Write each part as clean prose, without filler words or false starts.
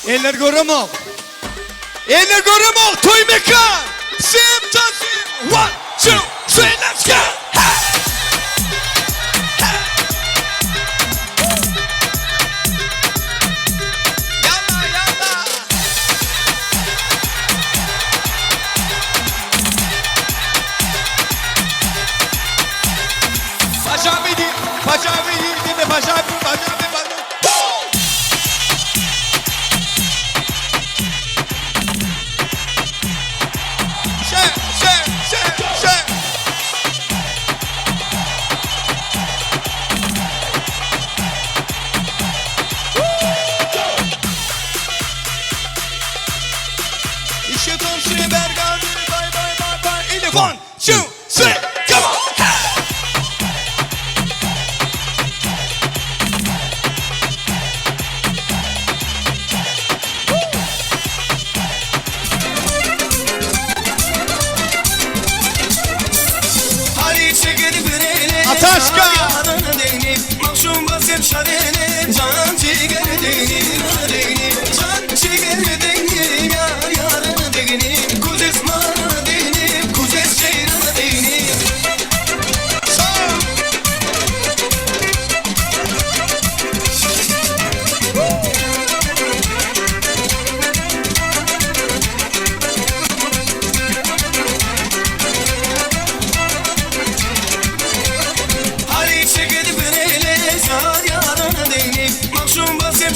Eller göremok. Eller göremok. Toy mekan. Sim tasim. 1, 2, 3, let's go. Yalla yalla. Pajami değil. Pajami değil. Değil mi? Pajami. İşte tam süre bergan. Bye bye bye bye. In the 1, 2, 3, come on. Ataşka. Mahşum basıp şadene. Can ciğer değilim. Can ciğer değilim. Yar yarın değilim. Kuzes mana değilim. Kuzes şeyran değilim.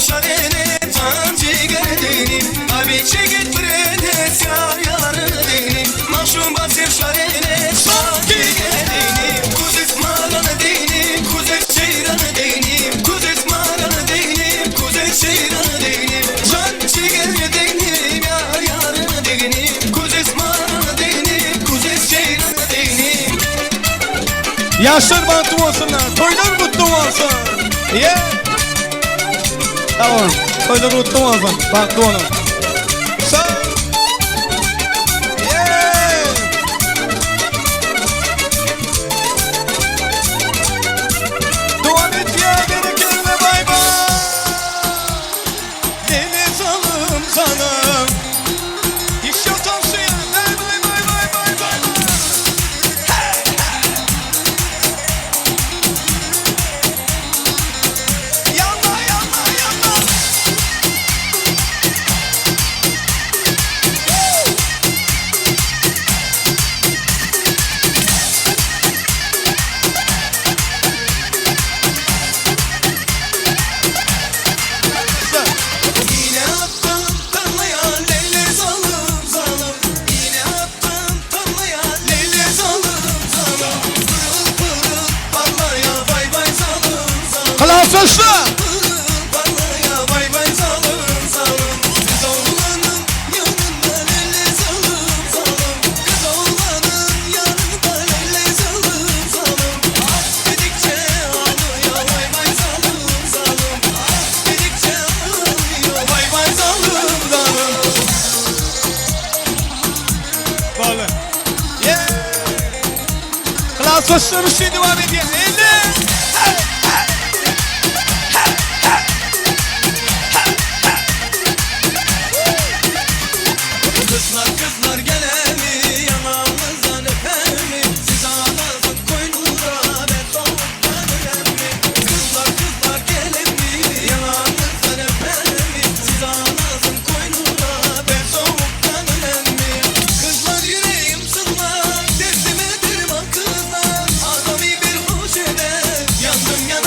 Şarene can ciğer değilim. Abi çekit bredes yar yarı değilim. Mahşum basıp şarene can ciğer değilim. Kuzes maranı değilim. Kuzes şeyranı değilim. Kuzes maranı değilim. Kuzes şeyranı değilim. Can ciğer değilim. Yar yarı değilim. Kuzes maranı değilim. Kuzes şeyranı değilim. Yaşlar bantı olsunlar. Toylar kutlu olsun. Yeah. Tamam, toylar kutlu olsun. Bantı olun. Duan et ya gerekirme bay bay. Deniz alım sana. İş yok tavsiye. Bay bay bay bay bay bay. Yalla yalla yalla. Yine attım tarlaya leyli zalım zalım. Yine attım tarlaya leyli zalım zalım. Pırıl pırıl parlaya vay vay zalım zalım. Kalasosla. Pırıl parlaya vay vay zalım zalım. Kız oğlanın yanında leyli zalım zalım. Kız oğlanın yanında leyli zalım zalım. Ah dedikçe ağlıyor vay vay zalım zalım. Ah dedikçe ağlıyor vay vay zalım zalım. Böyle. Yeah. Klasosla bir şey devam ediyor. Kızlar kızlar gele mi? Yanağınızdan öper mi? Siz ağlasın koynunda ben soğuktan öler mi? Kızlar kızlar gele mi? Yanağınızdan öper mi? Siz ağlasın koynunda ben soğuktan öler mi? Kızlar yüreğim sızlar, derdime derman kızlar. Adamı bir hoş eder, yandım yandım.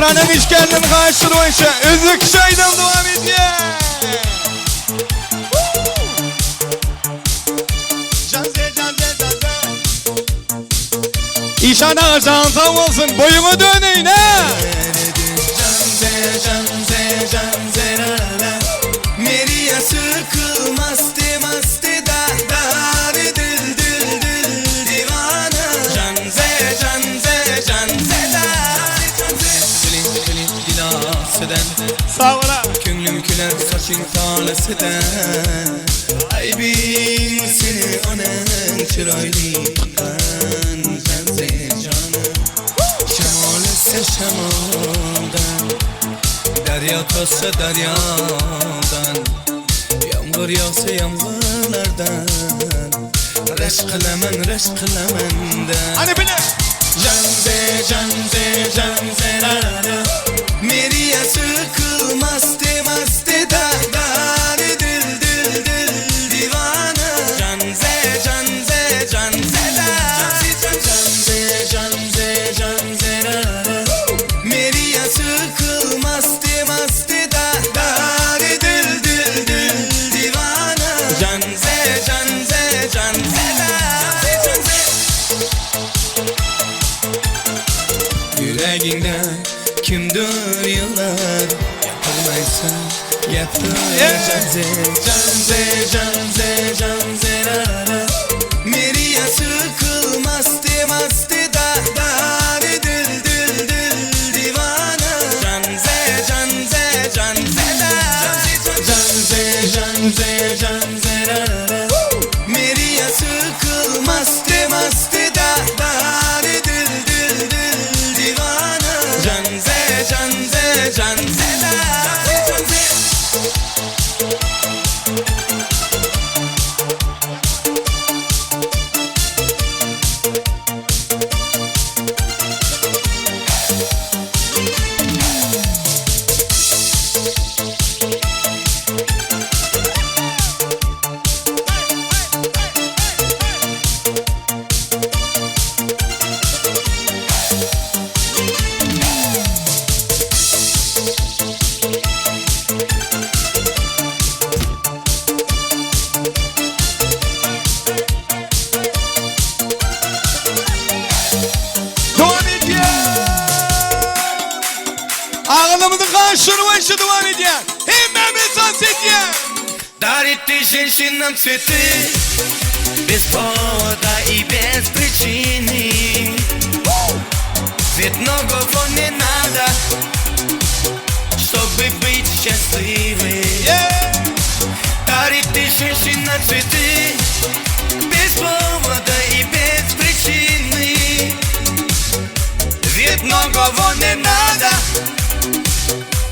Zehranın işgalinin karşılayışı Üzük Şay'dan devam ediyor. İşan ağacan sağ olsun boyunu döneyim ha. Meriye sıkılmaz demazdı da dari dil dil dil divana. Canze canze canze da Gülün gülün dilasıdan Sağ ola. Könlüm küler saçın talısıdan Ay bir seni onun çıraylıktan Canze canım Şamal ise şamaldan Derya tossa deryadan Yağmur yağsa yağmurlardan Reş kılaman da Hani bile. Canze canze canze rara Meriye sıkılmaz demazdı da Dari dil dil dil divana Canze canze canze da Canze canze canze rara Meriye sıkılmaz demazdı da Dari dil dil dil divana Canze canze canze da Yüreğinde kimdir yıllar Yapılmaysa yaptır Canze canze canze canze rara Meriye sıkılmaz demazdı da Dari dil dil dil divana Canze canze canze da Canze canze canze rara Meriye sıkılmaz demazdı da Dari dil dil dil divana Canze canze canze da Devam ediyor. Ağlamızın karşılayışı devam ediyor. Hemmemiz dans ediyor. Дарит ты женщинам цветы Без повода и без причины Ведь многого не надо Чтобы быть счастливой Дарит ты женщинам цветы Без повода и без причины Ведь многого не надо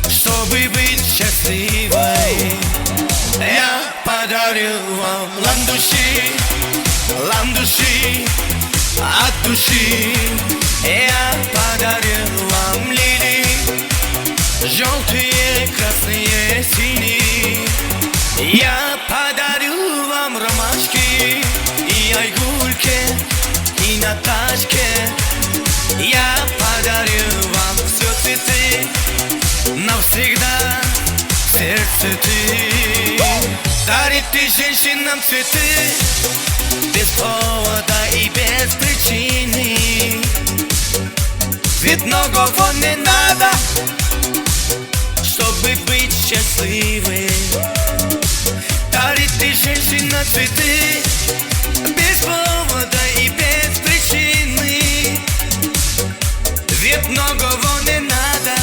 Чтобы быть счастливой Я подарю вам ландуши от души Я подарю вам лилии, желтые, красные, синие Я подарю вам ромашки и айгульки, и Наташке Я подарю вам все цветы навсегда сердце ты Дарит ты женщинам цветы Без повода и без причины Ведь многого не надо Чтобы быть счастливой Дарит ты женщинам цветы Без повода и без причины Ведь многого не надо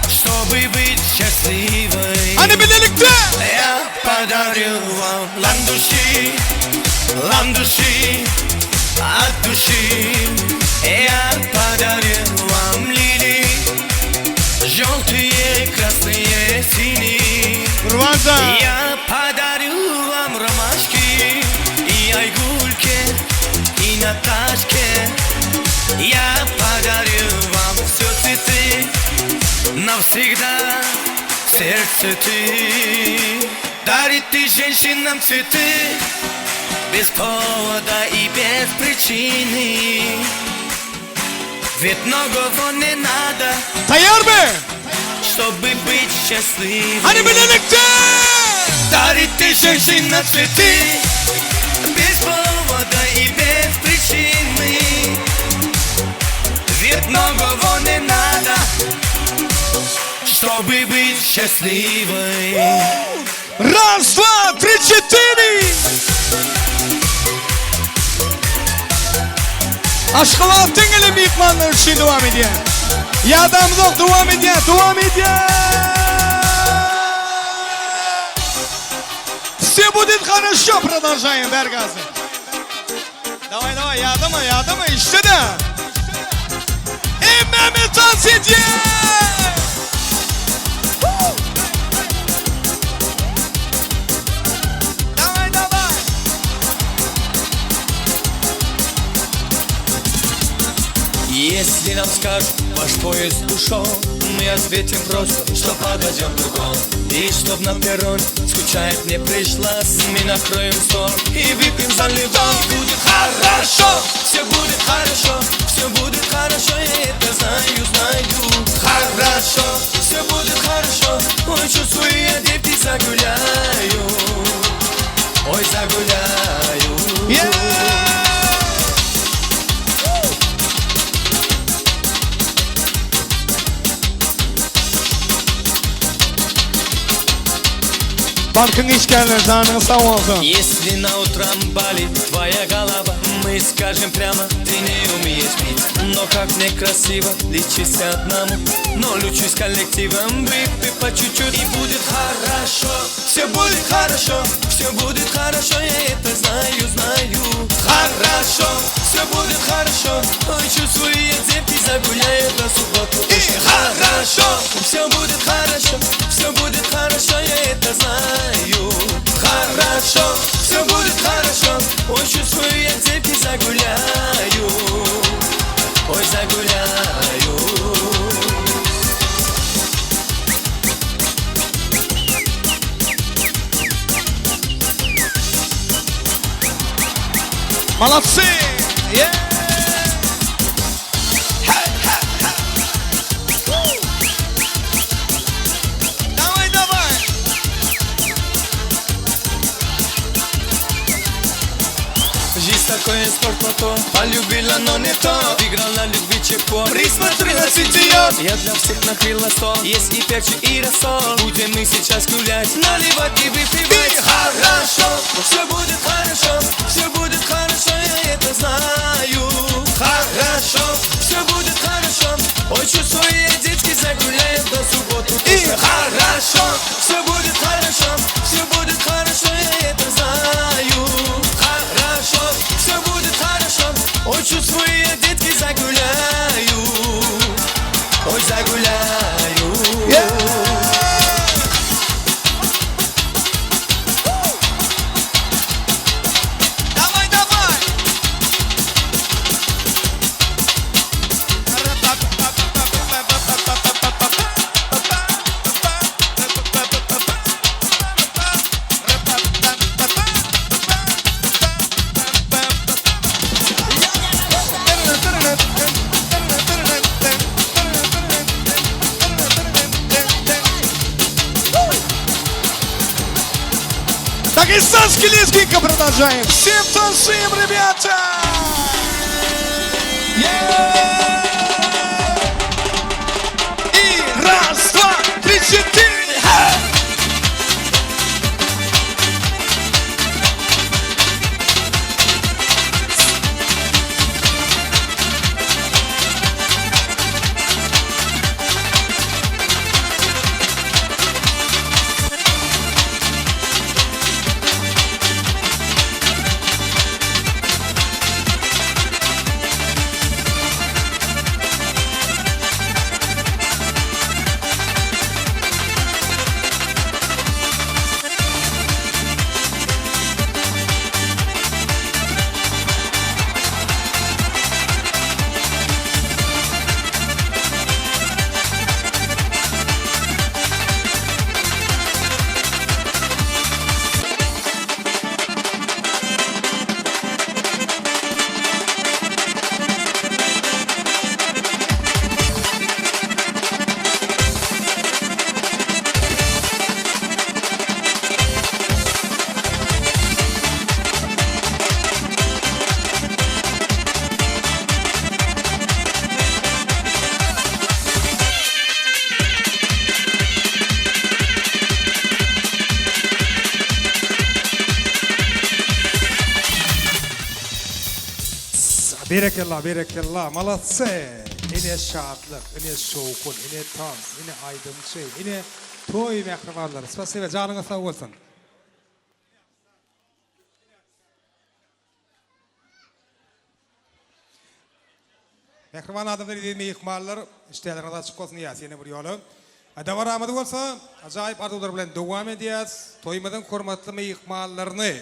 Чтобы быть счастливой Hani birlikte. Я подарю вам ландуши от души Я подарю вам лилии, желтые, красные, синие Kurbanca. Я подарю вам ромашки и айгульки, и Наташке Я подарю вам все цветы навсегда сердце ты Дарит ты женщинам цветы Без повода и без причины Ведь многого не надо, Tayar mı? чтобы быть счастливым. Hadi birlikte. Дарить тысячи на цветы, без повода и без причины. Ведь многого не надо, чтобы быть счастливой. Раз, два, три, четыре. Aşkı altın ile büyük manlar için devam ediyor. Yardımcı devam ediyor, devam ediyor. Все будет хорошо, продолжаем, Бергазы. Давай, давай, yardıma, işte de. İmmemi tansiyeti. Давай, давай. Если нам скажут, ваш поезд ушел, мы ответим просто, что подождем другом. И чтоб на перроне скучать не пришлось, мы накроем стол и выпьем за любовь. Будет хорошо, все будет хорошо, все будет хорошо, я это знаю, знаю. Хорошо, все будет хорошо, ой, чувствую, я девки загуляю. Ой, загуляю. Bankın işgalleri canın sağ olsun. Если на утром болит твоя голова, мы скажем прямо, ты не умеешь пить. Но как некрасиво лечиться одному, но лучусь коллективом, выпей по чуть-чуть и будет хорошо. Все будет хорошо, все будет хорошо, я это знаю, знаю. Хорошо, все будет хорошо, ой, чувствую, я девки загуляю до субботу. И хорошо, все будет хорошо, все будет хорошо, я это знаю. Хорошо, все будет хорошо, ой, чувствую, я девки загуляю. Ой, загуляю. Молодцы! Давай, давай! Жизнь такой спорт, но то полюбила, но не то. Играл на любви чепот, присмотрелась и тет. Я для всех накрыла стол, есть и перчик, и рассол. Будем мы сейчас гулять, наливать и выпивать. Хорошо, все будет хорошо, все будет хорошо, я это знаю. Хорошо, все будет хорошо, ой, чувствую, я детки загуляем до субботу. И хорошо, все будет хорошо, все будет хорошо, я это знаю. Хорошо, все будет хорошо, ой, чувствую, я детки загуляю. Ой, загуляю. Давай, давай! Дагестанский лезгинка продолжаем. Всем танцуем, ребята! И раз, два, три, четыре. Berekallah, berekallah. Malatse. Ine şahatlık, ine soğukun, ine tans, ine aydın şey, ine toy mehribanlar. Spasiba, canına sağ olsun. Mehriban adamlar edilmeyi ikmallar, işteylerine de açık olsun diyaz, yine bir yolu. Davar amadı olsa, acayip arzular bilen devam ediyaz, toymadan kormatlı ikmallarını,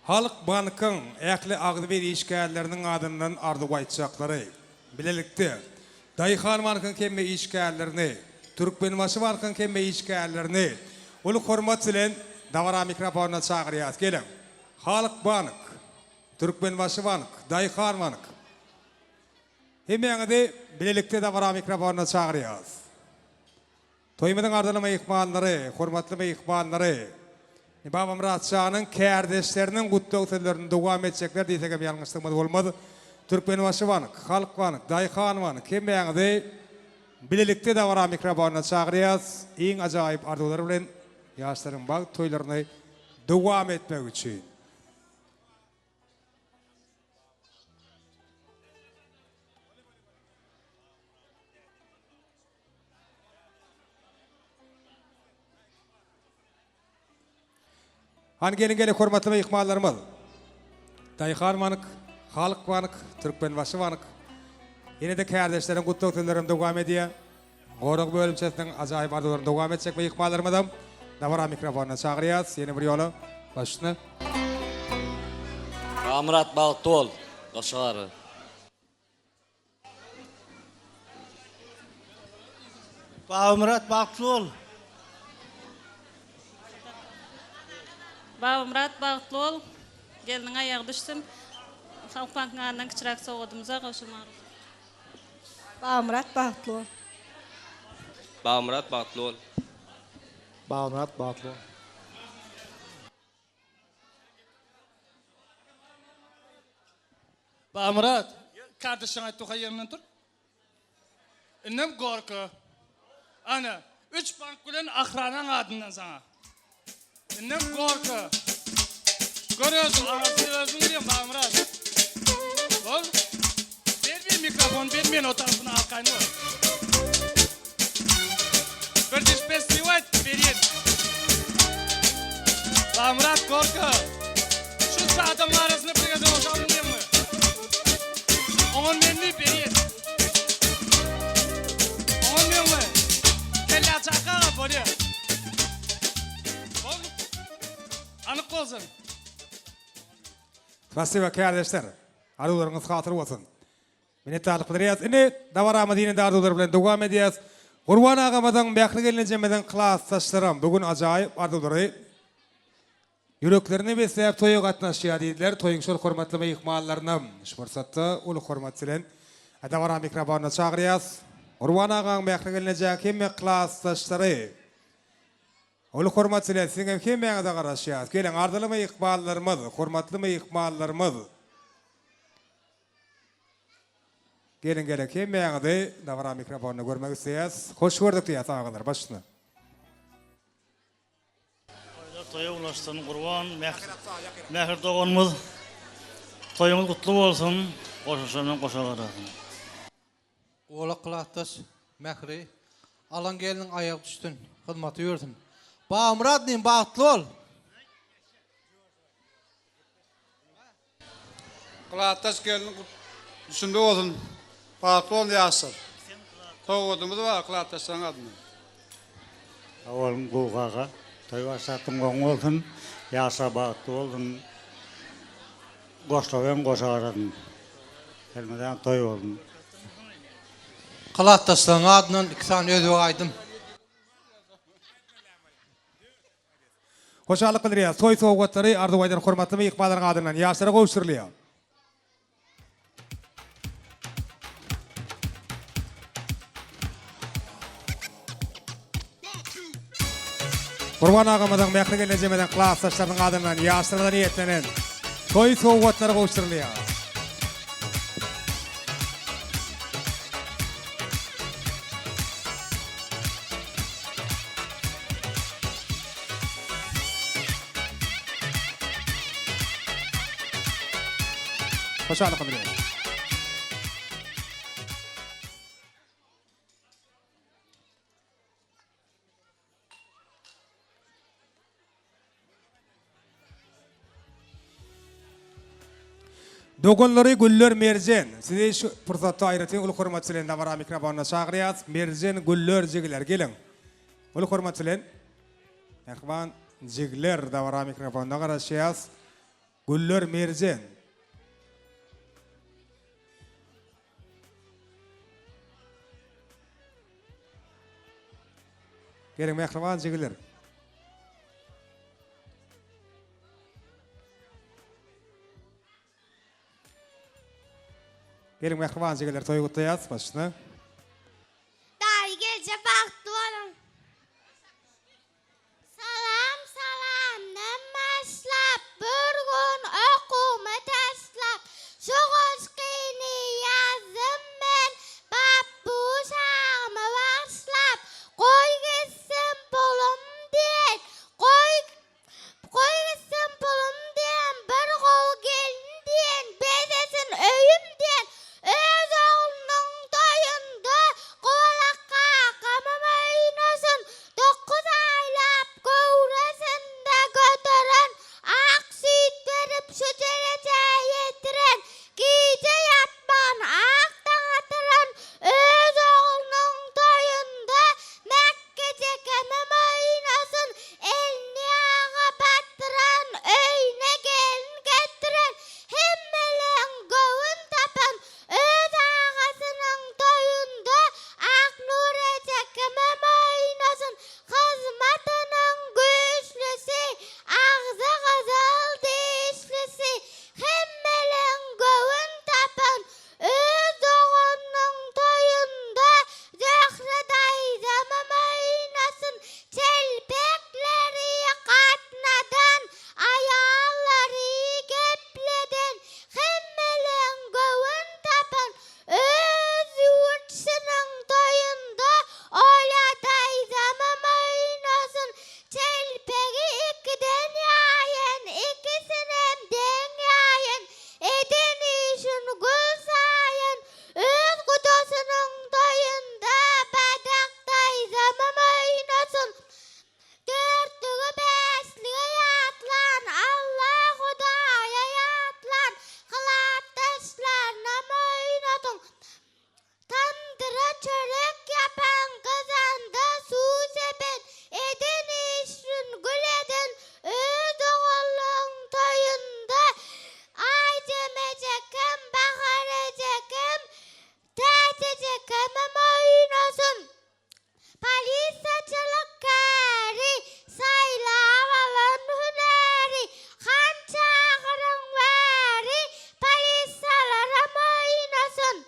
Halk Bank'ın äkli ağdı bir işgärlerinin adından ardı baytçakları, bilelikti. Dayıhan Bank'ın kemme işgärlerini, Türkmenbaşı Bank'ın kemme işgärlerini, ulu hormat bilen davara mikrofonuna çağırıyaz. Gelin. Halk Bank, Türkmenbaşı Bank, Dayıhan Bank. Hemen de bilelikti davara mikrofonuna çağırıyaz. Toymadan ardılama ikmanları, hormatlı ikmanları, Babam Ratça'nın kardeşlerinin kutlu otellerini devam edecekler diysegem yanlışlığımız olmadı. Türkmenbaşı Bank, Halk Bank, Dayıhan Bank, kemmeğinde bilelikte de var mikrofonuna çağırıyaz. En acayip arzuları bilen yaşların bak toylarını devam etmek için. Hani gelin hormatlı ve ikmallarımız. Dayıhan Bank, Halk Bank, Türkmenbaşı Bank. Yine de kardeşlerin kutlu otellerim devam ediyor. Goruk bölümçesinin acayip arzularını devam edecek ve ikmallarımızdan. Davara mikrofonuna çağırıyaz. Yeni bir yolu. Başını. Amrat Baltol, Koşarı. Bağımrat Baktol. Murat Bağıtlıoğlu gelinin ayağı düşsün. Halk Bank'ın adından küçürak soğudumuza koşulmak. Murat Bağıtlı. Bağımrat Baltol. Bağımrat Baktol. Bağımrat, kardeşin ayet toka yerinden tur. İnnem gorku. Ana, 3 bank bilen ahranan adından sana. İnnem gorku. Görüyorsun, ağzını özün gireyim Bağımrat. Ol, ver bir mikrofon, vermeyin o tarafına halkayını ol. Bir diş beş rivayet verin. Bağımrat gorku. Şu saatin arasını bir gece olsam mı? On menli beyin. On menli. Kelle açaka böyle. Ol. Anık olsun. Spasiba kardeşler. Arzularınız hatırı olsun. Minnettarlık bildiriyaz. Indi davara Madinede arzular bilen devam ediyaz. Kurban ağamızın bekli gelineceğimeden klas taşlarım. Bugün acayip arzuları. Yüreklerini besleyip toyu katnaşıya deydiler. Toyun şol hormatlı ikmallarına fırsatı ulu hormat bilen davara mikrofonuna çağırıyaz. Kurban ağam bekli gelineceğim kemme klas taşları. Ulu hormat bilen sizin kemme de karışıyaz. Gelin ardılı ikmallarımız, hormatlı ikmallarımız. Gelin kemme de davara mikrofonunu görmek isteyiz. Hoş gördük diyez ağalar başına. Toya ulaştın kurban, mehir doğanımız. Toyumuz kutlu olsun, koşuşunun koşaları. Ola kılahtaş, mehri, alan gelinin ayak düştün, hizmatı yördün. Bağımrat diyeyim, bağıtlı ol. Kılahtaş gelin düşündü olsun. Bağıtlı ol yasır. Toğudumuz var kılahtaşların adını. Oğlum kuğağa, toy başlattım qoň olsun, yaşa bağıtlı olsun, koşlaven koşaradın. Gelmeden toy olsun. Kılahtaşların adından iki tane ödü aydım. Hoşallık bildiriyaz. Toy soğukatları Ardubay'dan hormatlı ve ikbalların adından yaşlara kavuşturuluyor. Kurban ağamızın bekli gelineceğimeden klas taşlarının adından yaşlara niyetlenen toy soğukatları kavuşturuluyor. Hoşçakalın dilerim. Dogonları Güller Merjen. Size şu fırsatı ayrıtın. Ulu hurmatçılen davara mikrofonuna çağırıyaz. Merjen Güller Jigler gelin. Ulu hurmatçılen. Erkman Jigler davara mikrofonuna karşıyaz. Güller Merjen. Gelin mikrofon Jigler. Gelin mikrofon Jigler toy kutlayaz başına. Dari gece baktı oğlum. Salam salamdan başlap bir gün okumu taslap Şoğuz kini yazdım ben Babbu sağımı varslap Koy gitsin pulum diyen Koy gitsin pulum diyen Bir kol gelin diyen Bezesin öyüm diyen Öz oğlunun toyunda Kolakka kamam oynasın 9 aylap gövresinde götüren Ak süt verip şu dereceye yetiren Gece yatman aktan atıran Öz oğlunun toyunda Mekkece kamam oynasın Elini ağa battıran Öyne gelin getiren Hemmelen gövün tapan Öz ağasının toyunda Ak nurece kamam oynasın Hizmetinin güçlüsü Ağzı kızıl dişlisi Hemmelen gövün tapan Öz oğlunun toyunda Zöhreday zamam oynasın Çelpekleri katnadan Ayağları gepleden Hemmelen gövün tapan Öz yurtsının toyunda Oladay zamam oynasın Çelpeki ikiden yayen İkisinin den yayen Eden işin gül sayen Öz kutusunun toyunda Badakday zamam oynasın Dörtlüğü beşliği yatlan Allah Hudaya yatlan Kılat taşlarına oynatın Tandıra çörek yapan kazanda su sepen Eden işin gül eden Öz oğlun toyunda Ay cemecekem baharecekem Tececekem oynasın Palisacılık kari Saylav alan hüneri Han çağırın vari Palisalarım oynasın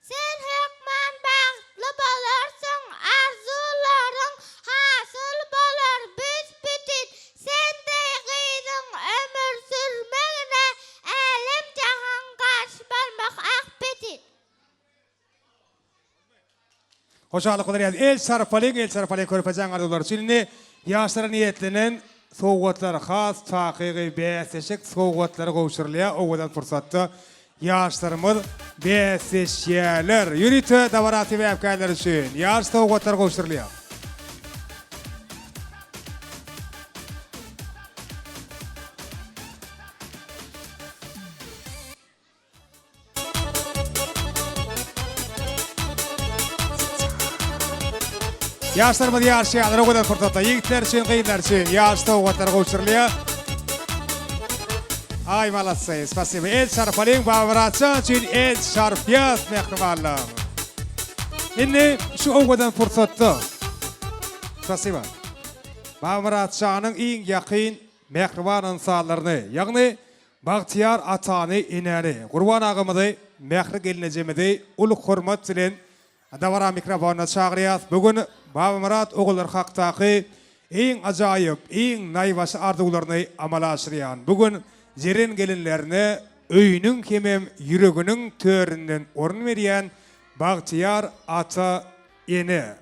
Sen hükman baktlı bolarsın Arzuların hasıl bolar büsbütün Sen de gıydın ömür sürmegine Elim cahan karşı balmak akbetin Hoşçakalın dilerim. El sarfaling körpecan arzular. Şimdi yaşlara niyetlenen soğuklar has, taqiqi, beseşik soğukları kavuşturulaya ovadan fırsatı yaşlarımız beseşyeler. Yürütü davarati ve efkarlar için yaş soğukları kavuşturulaya. Yaşlarımız yarışıyorlar ovadan fırsatı. Yiğitler için, kıyınlar için yaş soğukları kavuşturulaya. Ay молодцы, спасибо. El Şarfaling Bavratça için El Şarfiyat mehribanlar. Şimdi şu ovadan fırsatı. Спасибо. Bavratça'nın en yakın mehriban insanlarını, yani Bahtiyar atanı inəni, Qurban ağımızı, mehri gelineceğimizi, ulu hürmet bilen davara mikrofonuna çağırıyaz. Bugün Bavmurat oğullar haktaki en acayip, en nayvaşı arzularını amala aşırayan. Bugün jerin gelinlerine öyünün kemem yüreğinin töründen orun veriyen Bahtiyar ata ene.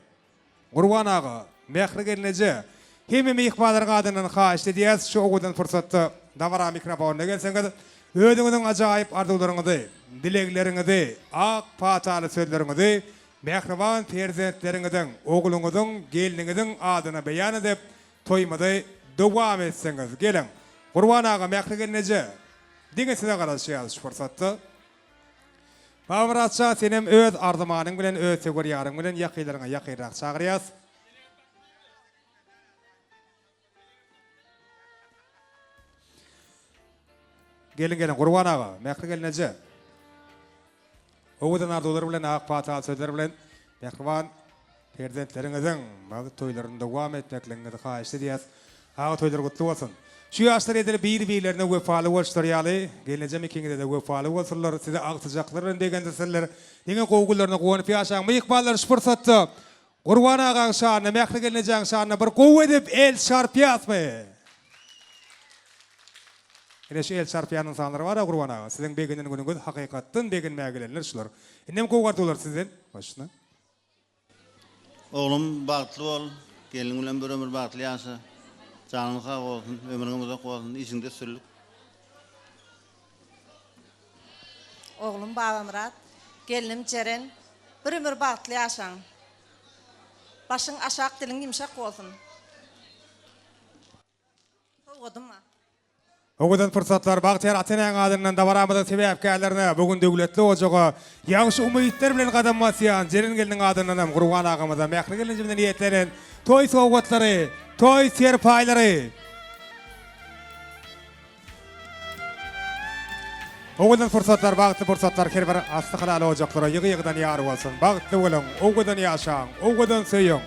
Qurban ağa, mehri gelinece Hemimi ihbalar gadynyň haýyş edýäs şu ogudan fursatda dawara mikrofona gelseňiz öýdüňiziň ajaýyp arzuwlaryňyzy, dilekleriňizi, ak pataly sözleriňizi mehriban perzentleriňiziň, ogluňyzyň, geliniňiziň adyna beýan edip toýmady dowam etseňiz geleň. Gurban aga mehri gelneje diňe size garaşýar şu fursatda. Bamratça senem öz arzumanyň bilen öz segurýaryň bilen ýakylaryňa ýakyrrak çagyrýas. Gelin Gurban ağa, mehri gelneje. Ogudan arzuwlary bilen ak patal sözler bilen mehriban perzentleriňiziň bagy toýlaryny dowam etmekligiňizi haýyş edýäs. Ağa toýlar gutly bolsun. Şu ýaşlar edil bir-birlerine wefaly bolşlar ýaly, gelneje mekiňide de wefaly bolsunlar, size agtyjaklar degendirseler, diňe gowgullaryna gowanyp ýaşaň myhballar şu fursatda Gurban agaň şanyna, mehri gelnejeň şanyna bir gow edip el şarpýasmy? Ene şu el çarpýanyň sanlary bar, Gurban aga. Siziň beginen günüňiz hakykatdan beginmäge gelenler şular.Inem gowgardylar sizden? Başyna. Oğlum bagtly bol, gelin bilen bir ömür bagtly ýaşa. Janyň sag bolsun, ömrüň uzak bolsun, içinde sürlük. Oğlum Babamrat, gelinim Ceren, bir ömür bagtly ýaşaň. Başyň aşak, diliň ýumşak bolsun. Oğudumma. Ogudan fırsatlar Bagtyar Atenaň adyndan dawaramyda sebäpkärlerine bugün döwletli ojaga ýaňşy umytlar bilen gadam basýan Jeren geliniň adyndan hem Gurban agamyza mehri gelinje bilen niýetlenen toý sowgatlary, toý serpaýlary. Ogudan fırsatlar bagtly fırsatlar her bir asly halal ojaklara ýygy-ýygydan ýar bolsun. Bagtly bolan, ogudan ýaşaň, ogudan söýüň.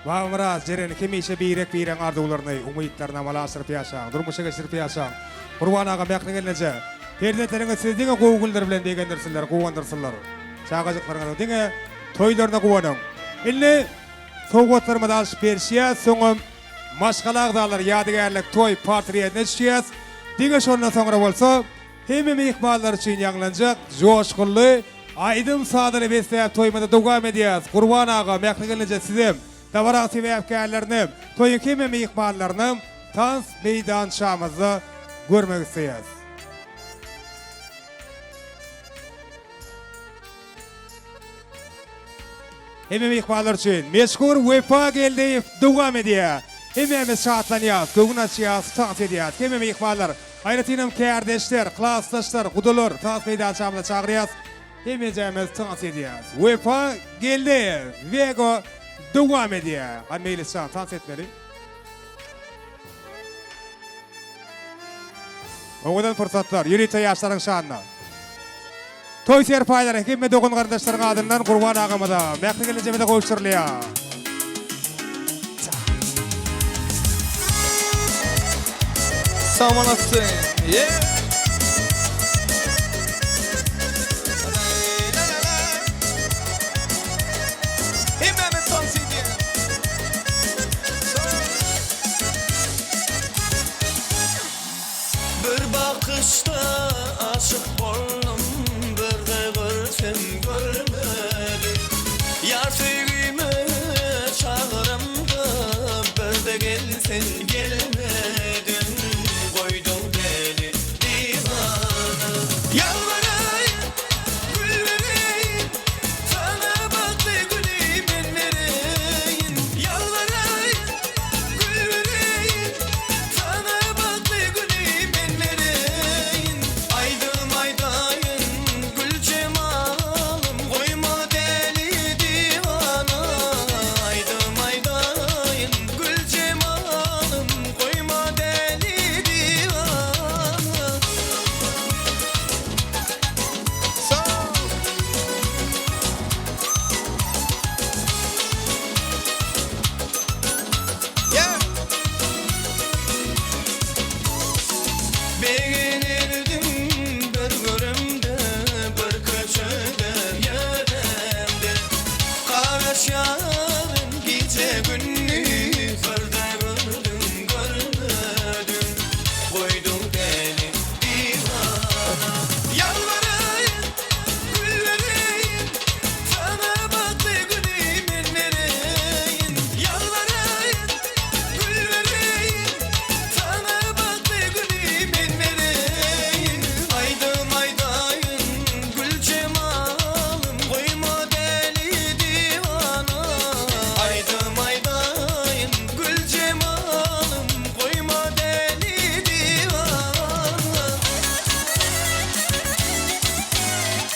Bamrat Jeren hemişe birek arzuwlaryny, umytlaryna malasyryp ýaşaň, durmuşa geçirip ýaşaň. Gurban aga mehri gelinje perzentleriňiz sizdiňe gowgullar bilen degendirsinler, gowandyrsylar. Çagajaklaryňyz diňe toýlaryna gowanyň. Ille sowgatlaryma da aşyp berýär, soňam maşgala agdalar ýadygärlik toý portretine düşýär. Diňe şondan soňra bolsa, hemme mehmanlar üçin ýanglanjak, joşgully, aýdym sadyry besläp toýmada dowam edýär. Gurban aga mehri gelinje sizem dawara sebäpkärlerini, toýun hemme mehmanlaryny tans meýdançamyzda görmek istəyäs. Hemme mehmanlar üçin meşhur wefa geldi dowam edýär. Hemme şatlanýar, gögün açýar, tans edýär. Hemme mehmanlar, aýratynam kärdeşler, klassdaşlar, gudalar tans meýdançamyna çagyrýar. Hemme jemez tans edýär. Wefa geldi, Vego dowam edýär. Anmeýli şan tans etmeli. Ogudan fırsatlar, ýürüýte ýaşlaryň şanyna. Toý serpaýlary hemme dogun gardaşlaryň adyndan Gurban agamyza mehri gelinjemede gowşurlýar. Sağ olasın. Yeah. Bir bakışta aşık boldum, bir gıygır sen görmedim. Yar sevgimi çağırımda, bir de gelsen gelmedin. Koydum beni divana. Yalvarayım, gül vereyim, sana baklı gülü ben vereyim. Yalvarayım, gül vereyim, sana baklı gülü ben vereyim. Aydım aydayın, gül cemalım, koyma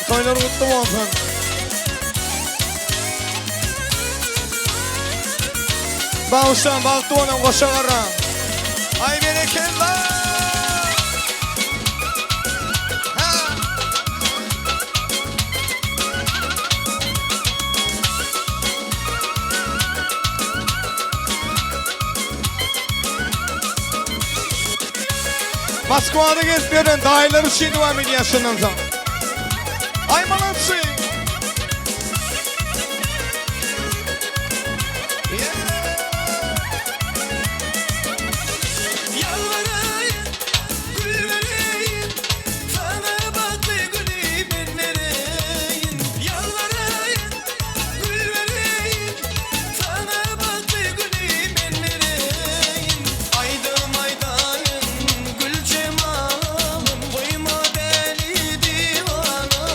Toylar kutlu olsun. Bağıştan baktı onun koşalara. Ay berekeler. Moskva'da gezmeyen dayılar için devam ediyorsunuz. Ay молодцы. Yalvarayım, gül vereyim, sana baklı gülü ben vereyim. Yalvarayım, gül vereyim, sana baklı gülü ben vereyim. Aydım aydayım, gül cemalım, koyma deli divana.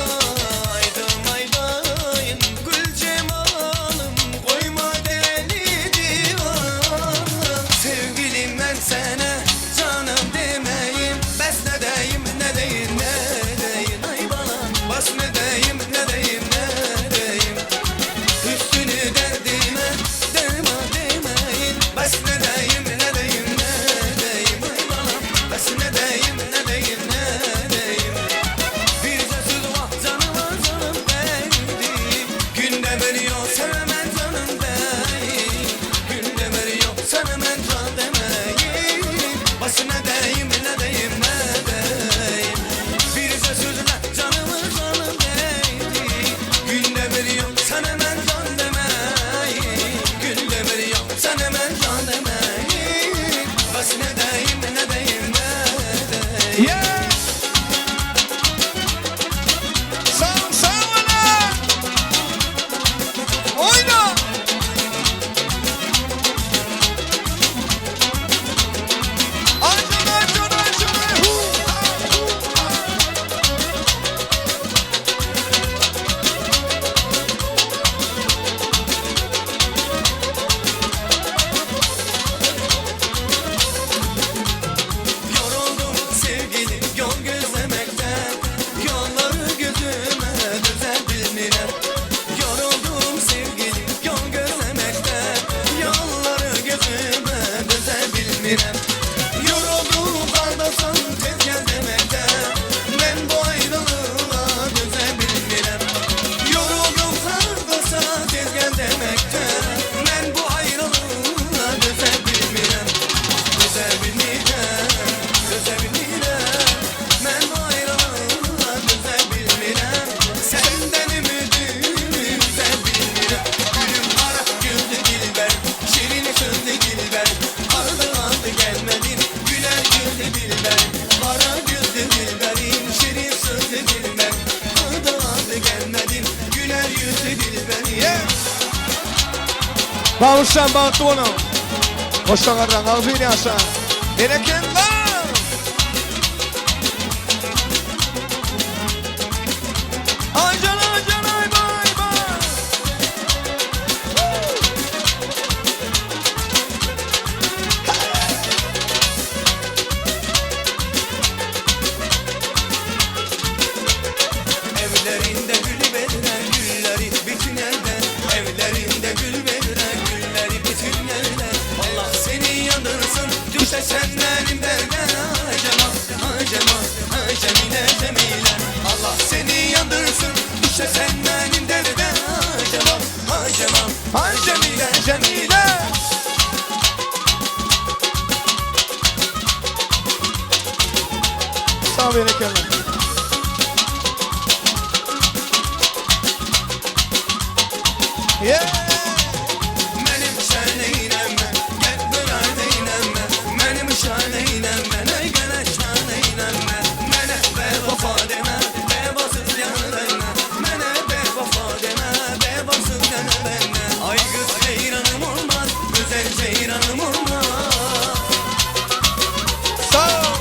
Aydım aydayım, gül cemalım, koyma deli divana. Sevgilim ben sana canım demeyim, bes ne deyim ne deyim ne deyim. Ay bana bas ne deyim ne deyim ne deyim. Üstünü derdime derma demeyin, bes ne deyim ne deyim ne deyim. Ay bana bes ne deyim ne deyim ne deyim. Bir sözü var canıma canım değdim. Günde beni yok sevmen canım değdim. Günde beni yok sevmen can demeyin. Başına deyim ne deyim ne deyim. Bir sözüyle canımı canım değdi. Günde beni yok sen hemen can demeyin. Günde beni yok sen hemen can demeyin. Başına deyim ne deyim ne deyim. Yeah. Sağ ana. Oyna. Yoruldum sevgilim yol gözlemekten. Yolları gözüme düzen bilmirem. Yoruldum sevgilim yol gözlemekten. Yolları gözüme düzen bilmirem. Yoruldum kardeşim tez gel demekten. Ben bu ayrılığa düzen bilmirem. Yoruldum kardeşim tez gel demekten. Ben bu ayrılığa düzen bilmirem. Düzen bilmirem. Düzen bilmirem. Ben bu ayrılığa düzen bilmirem. Senden ümidim düzen bilmirem. Gülüm ara gözlü dilber, şirin sözlü dilber. Ardı aldı gelmedin, güler yüzlü dilber. Kara gözlü dilberim, şirin sözlü dilber. Ardı aldı gelmedin, güler yüzlü dilber. Bağıştan baktı onu. Koşalara kalbini yaşa. Berekeler. Ay can ay bay bay. Evlerinde gül veren gülleri bütün elde. Evlerinde gül veren gülleri bütün elde. Allah seni yandırsın düşesen benim derde. Acema acema acemile cemile. Allah seni yandırsın düşesen benim derde. Acema acema acemile cemile. Sağ ol berekeler. Yeah. Benim şahane inanma, gel böyle inanma. Benim şahane inanma, ay gel şahane inanma. Bana be vafa deme, be basız yanına. Bana be vafa deme, be basız yanına. Ay kız ceyranım olmaz, güzel ceyranım olmaz. Sağ ol.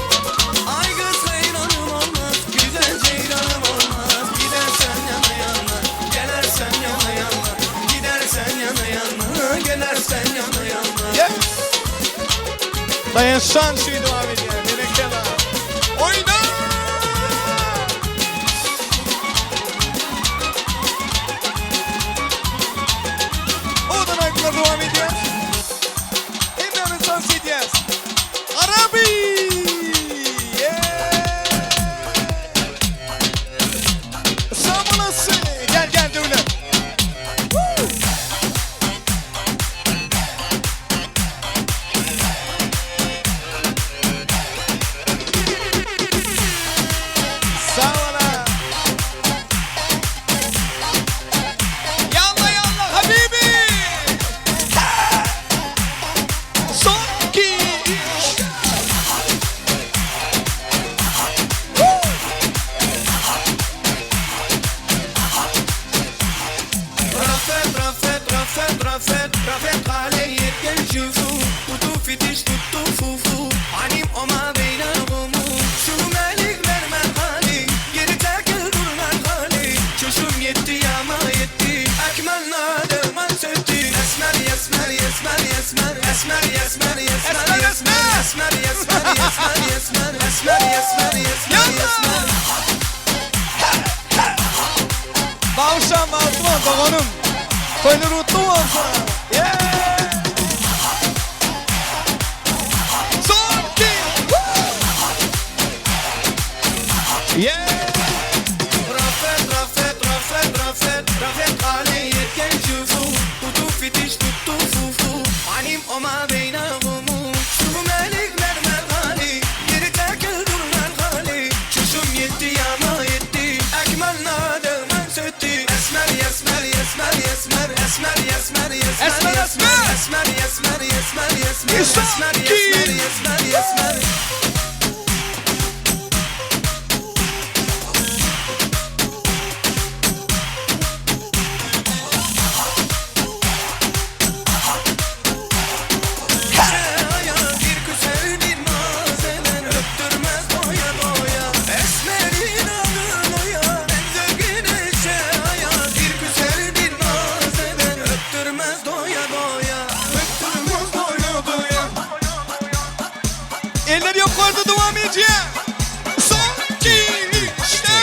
Ay kız ceyranım olmaz, güzel ceyranım olmaz. Gidersen yana yana, gelersen yana yana. Gidersen yana yana, gelersen yana yana. Yeah. Dayansan suyu devam ediyor. Berekeler. Oyna. Esmer yesmer yesmer yesmer Esmer yesmer yesmer yesmer Bağışan Baltman doğanım. Toyunu rutlu olsun. Yeah. Son ki. Yeah. Rafet rafet rafet rafet Rafet hale yetken şufu Tutu fitiş tuttu fufu Anim oma beynahumu Şu melik mermer hali Geri tekil durmer hali Şuşum yetti yama yetti Ekmel nadı men sütti Esmer yesmer yesmer yesmer Esmer yesmer yesmer Esmer, esmer. Esmer yesmer yesmer yesmer İnsan Esmer ki. yesmer yesmer yesmer Şaya bir güzel bir nazelen öptürmez doya doya Esmer'in adı doya benzergine şaya bir güzel bir nazelen öptürmez doya doya Öptürmez doya doya Eller yukarıda devam edeceğim. Son ki işte.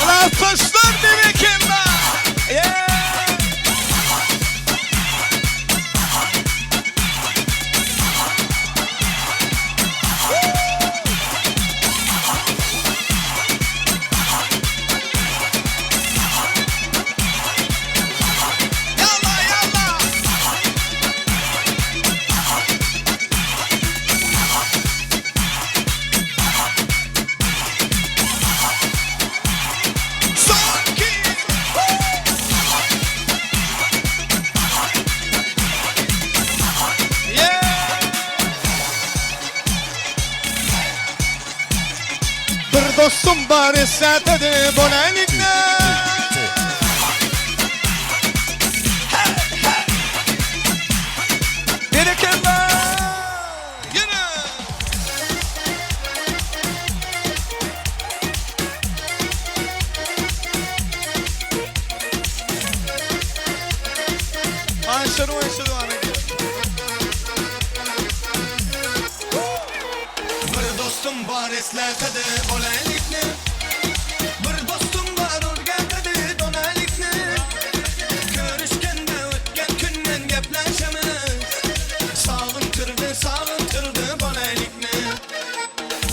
Ulan taşlar bebekim ben. Yeah. Yalla yalla. Son ki. Yeah. Bir dostum var esnetedi bonelikle. Bereketle. Yine. Anşırı anşırı Bir dostum var esletedi bolelikni Bir dostum var urgetedi donelikni Görüşkende ötken künden gepleşemiz Sağıntırdı bolelikni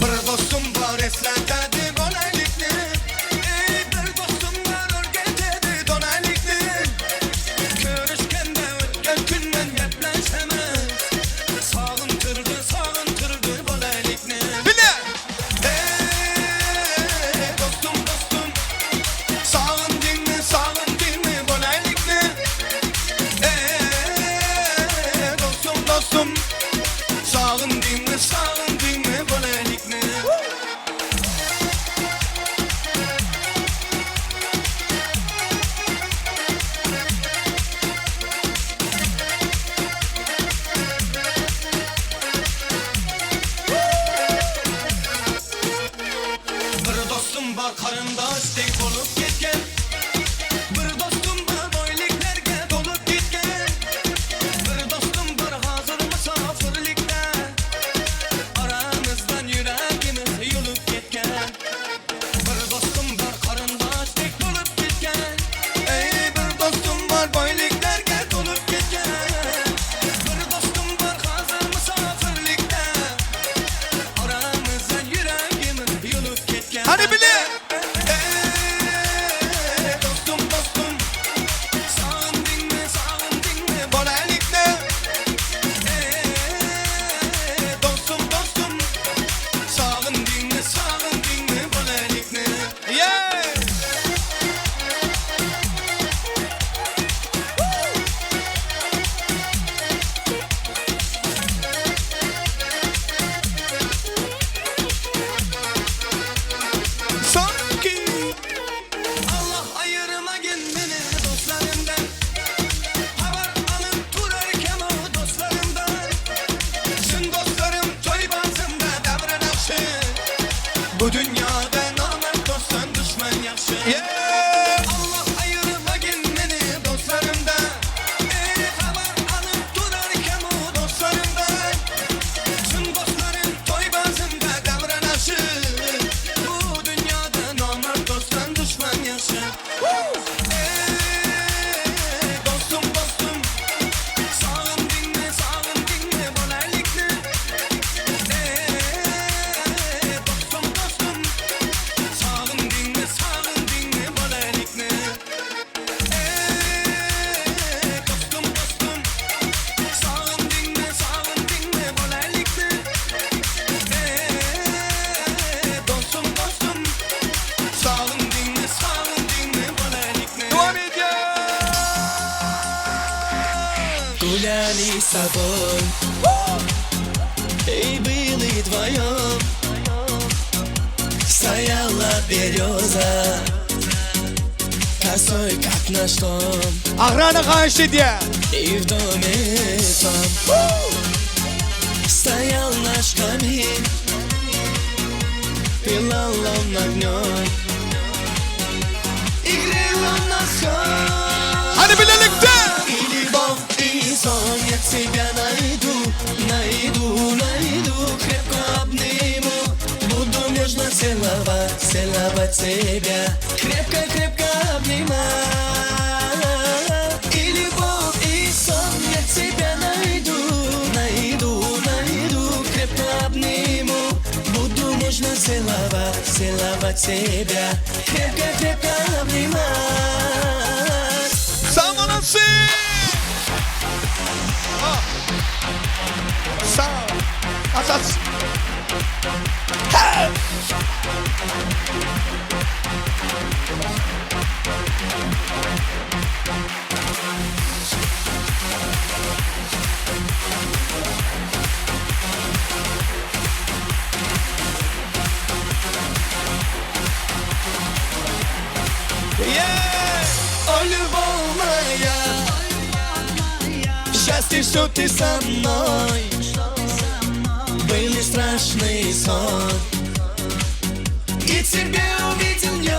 Bir dostum var esletedi bolelikni Bir dostum var urgetedi donelikni Görüşkende ötken künden gepleşemiz Sağıntırdı bolelikni Bile. Dostum dostum sağın dinmi bonelikni Dostum dostum sağın dinmi bonelikni Bir dostum var karındaş deyip olup gitken Bir dostum var boyliklerge dolup gitken Bir dostum var hazır misafirlikte Aramızdan с тобой. И были вдвоем. Стояла береза, косой как наш дом. Охрана karşı diye. И в доме том стоял наш камин, пылал он огнем, и грел он нас всем. Hadi birlikte. И любовь, и сон, я тебя найду, найду, найду, крепко обниму, буду нежно целовать, целовать тебя, крепко, крепко обнимать. И любовь, и сон, я тебя найду, найду, найду, крепко обниму, буду нежно целовать, целовать тебя, крепко, крепко обнимать. Sağ olasın. Sağ ol. Asas. Hey! О, любовь моя, счастье, что ты со мной. Был ли страшный сон, и тебя увидел в нем,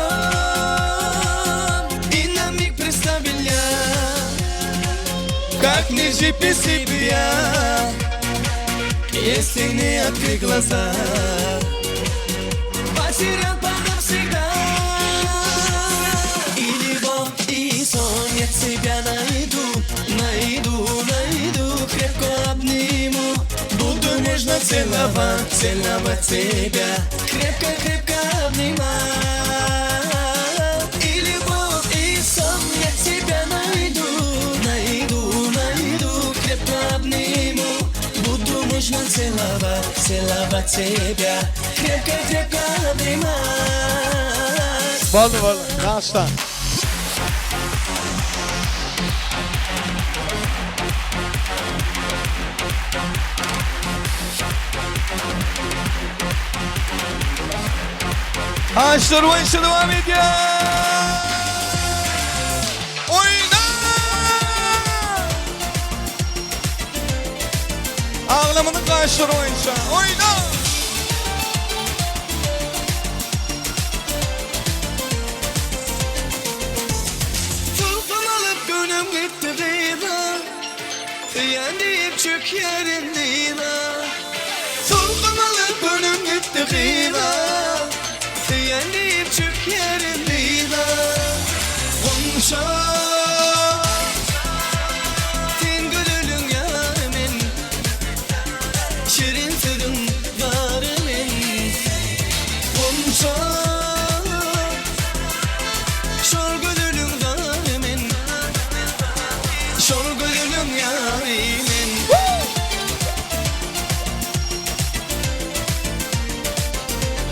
и на миг представил я, как мне жить без тебя, если не открыть глаза, потерял навсегда. Я тебя найду, найду, найду, крепко обниму, буду нежно целовать, целовать тебя, крепко, крепко обнимать. И любовь, и сон, я тебя найду, найду, найду, крепко обниму, буду нежно целовать, целовать тебя, крепко, крепко обнимать. Vallahi vallahi. Rahatsız. Ağaçlar bu işe devam ediyor. Oyna! Ağlamanın ağaçları oyunca. Oyna! Tulpam alıp gönlüm gitti kıyıda, yendiğim çök yerindeydi. Tulpam alıp gönlüm gitti kıyıda, yendiğim çök yerindeydi. Gonca ten gülülün yârimin, şirin tadın varımın. Gonca şol gülülün yârimin, şol gülülün yârimin.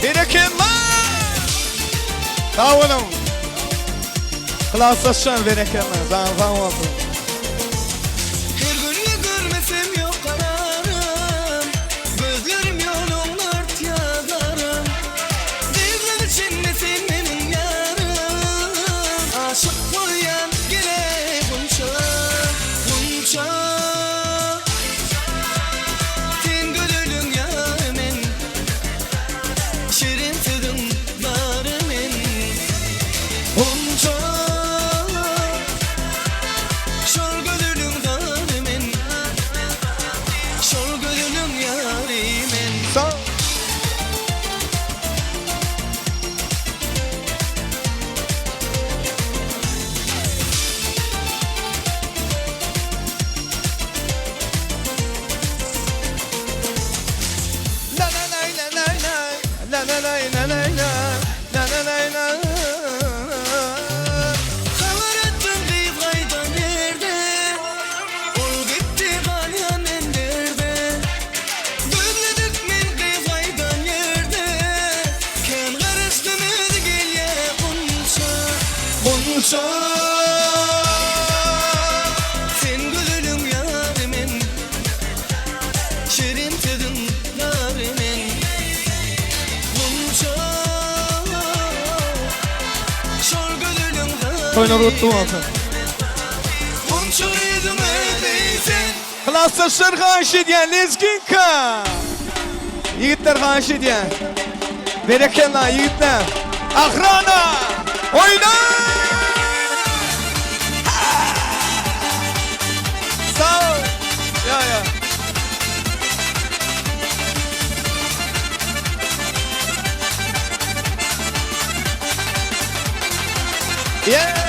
Bereketler! Sağ olun. Klaslaşan bereketler. Sağ olun. Her gün görmesem yok kararım, gözlerim yolun ört yazarım. Devran içinde sen benim yarım, aşık koyan gele bunca, bunca. Ten gönlün yârimin, şirin tadın varımın. Bunca Toylar kutlu olsun. Munçu yüzüm ödeysen Klastaşlar karşı ediyen Lezginka. Yiğitler karşı ediyen. Berekenler yiğitler. Akrana. Oyna. Sağ ol. Ya. Yeah.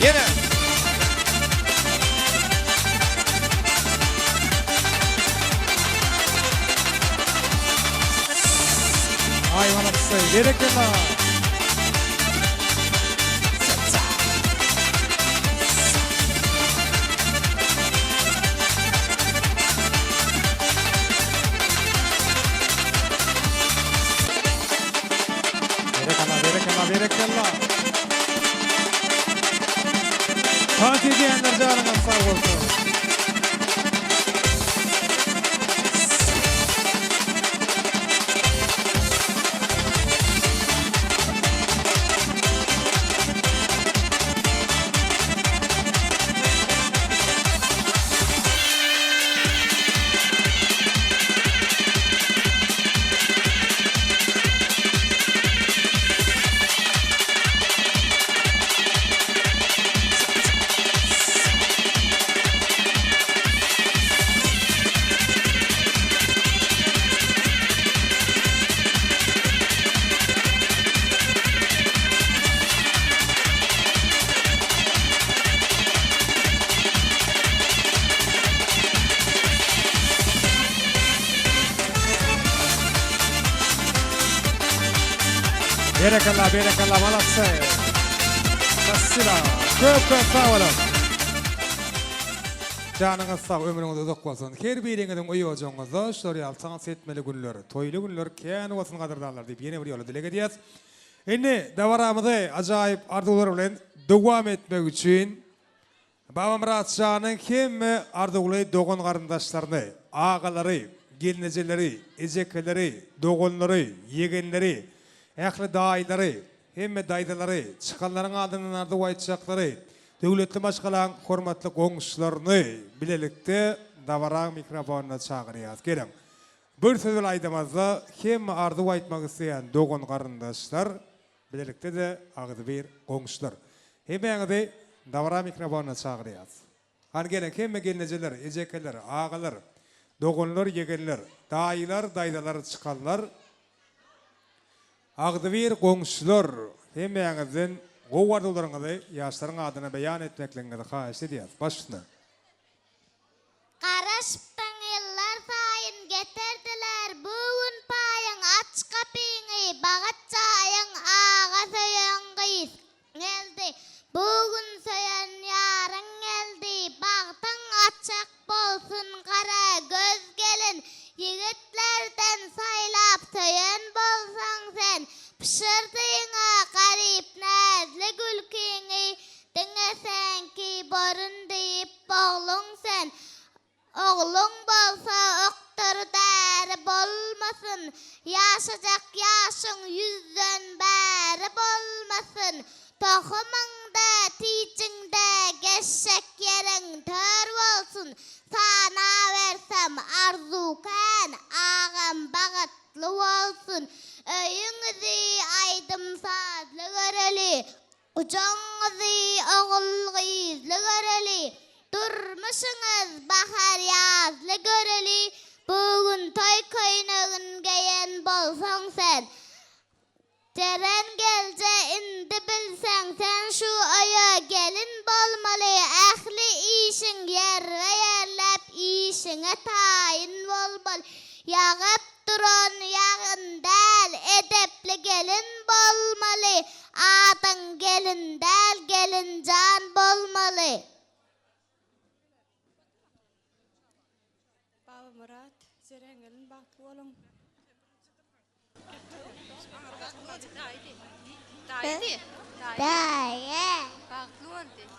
Yine. Hayvanat sayı. Berekeler. Berekeler. Taht edenler canına sağ olsun. Berekeler, malatsa. Kassila, köp sağ olun. Canınız sağ, ömrünüz uzak olsun. Her birinizin uyuyacaksınız. Şuraya alsanız etmeli günler, toylu günler, kendi olsun kadırdarlar deyip yeni bir yolu dile ediyoruz. Şimdi davaramızı acayip arzular bilen devam etmek için Babam Muratcan'ın kim arzulayı doğun karındaşlarını, ağaları, gelineceleri, ezekeleri, doğunları, yegenleri, ehli dayıları, hem dayıları, çıkanların adının ardı aytacakları, devletli başkalan hormatlı komşularını bilelikte davara mikrofonuna çağırıyoruz. Gelin. Bir sözü aydamazda hem ardı aytmak isteyen doğun karındaşlar, bilelikte de ağzı bir komşular. Hem de davara mikrofonuna çağırıyoruz. Hani gelin hem gelineceler, ezekeler, ağalar, doğunlar, yegenler, dayılar, dayılar çıkanlar, Ağdıvir komşular hemeğinizden govardularınızı yaşların adına beyan etmeklerinizi xahiş ediyoruz. Başına. Qaraşıptan yıllar sayın getirdiler bugün payın aç kapını bağatçayın ağa söyen kıyız geldi. Bugün söyen yarın geldi bağtan açak bolsun kara göz gelin. Yigitlerden saylap söyen bolsan sen pişirdiğine garip nazlı gülkini dinlesen ki borun deyip oğlun sen oğlun bolsa öktür deri bolmasın yaşayacak yaşın yüzden beri bolmasın tohumunda tiçinde geçecek yerin tör olsun sana versem arzuken ağam bağıtlı olsun öyünüzü aydım sazlı göreli ucağınızı oğul gizli göreli durmuşsunuz bahar yazlı göreli bugün toy koynağın geyen bolsan sen Ceren gelce indi bilsen sen şu aya gelin bolmalı ehli işin yer ve yerlep işine tayin bolmalı yağıp duran yağın del edepli gelin bolmalı adın gelin del gelin can bolmalı Baba Murat, Ceren gelin baklı olun. Dayı. Dayı Baklı oldu.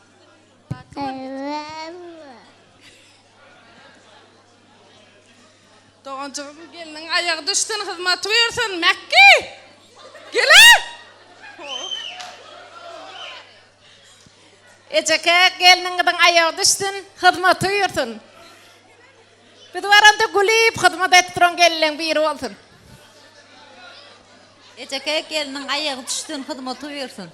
Doğancığım gelinin ayağı düştün hizmet buyursun Mekki. Gelin. Eceke gelinin ayağı düştün hizmet buyursun. Bir varanda gülüp hizmet ettiren gelin bir olsun. Eceke gelinin ayağı düştün hizmet buyursun.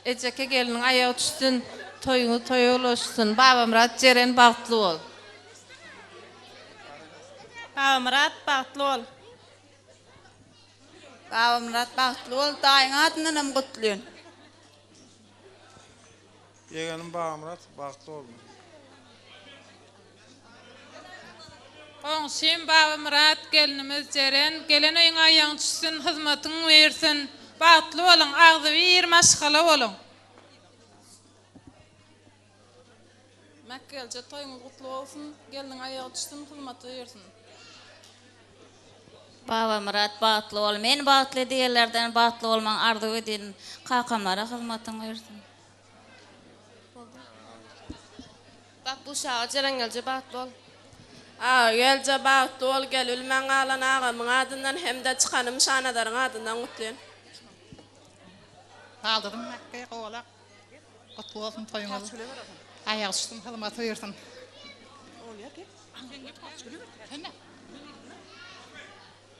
Eceke gelinin ayağı düştün toyunu toyulaşsın. Babamrat Ceren bahtlı ol. Babamrat bahtlı ol. Babamrat bahtlı ol. Dayın adınanam kutluyun. Yeğenim Bağımrat bahtlı oldu. Oğuşum Babamrat gelinimiz Ceren. Gelin oyun ayağın düşsün hizmetin versin. Bahtlı olun. Ağzı bir maşgala olun. Mekkelce toyun kutlu olsun. Gelin ayağı düşsün hizmeti versin. Babamrat bahtlı ol. Men bahtlı diýerlerden bahtlı olmaň ardy edin. Kakamlara hyzmatyň bersin. Bak bu şağa Ceren gelce bahtlı ol. Ağa gelce bahtlı ol. Gel ülmen alan ağamın adından hem de çıkanım şanadarın adından kutluyun. Kaldırdım Mekke'ye kovalak. Kutlu olsun toyunuz. Ayağı düştüm hizmet buyursun.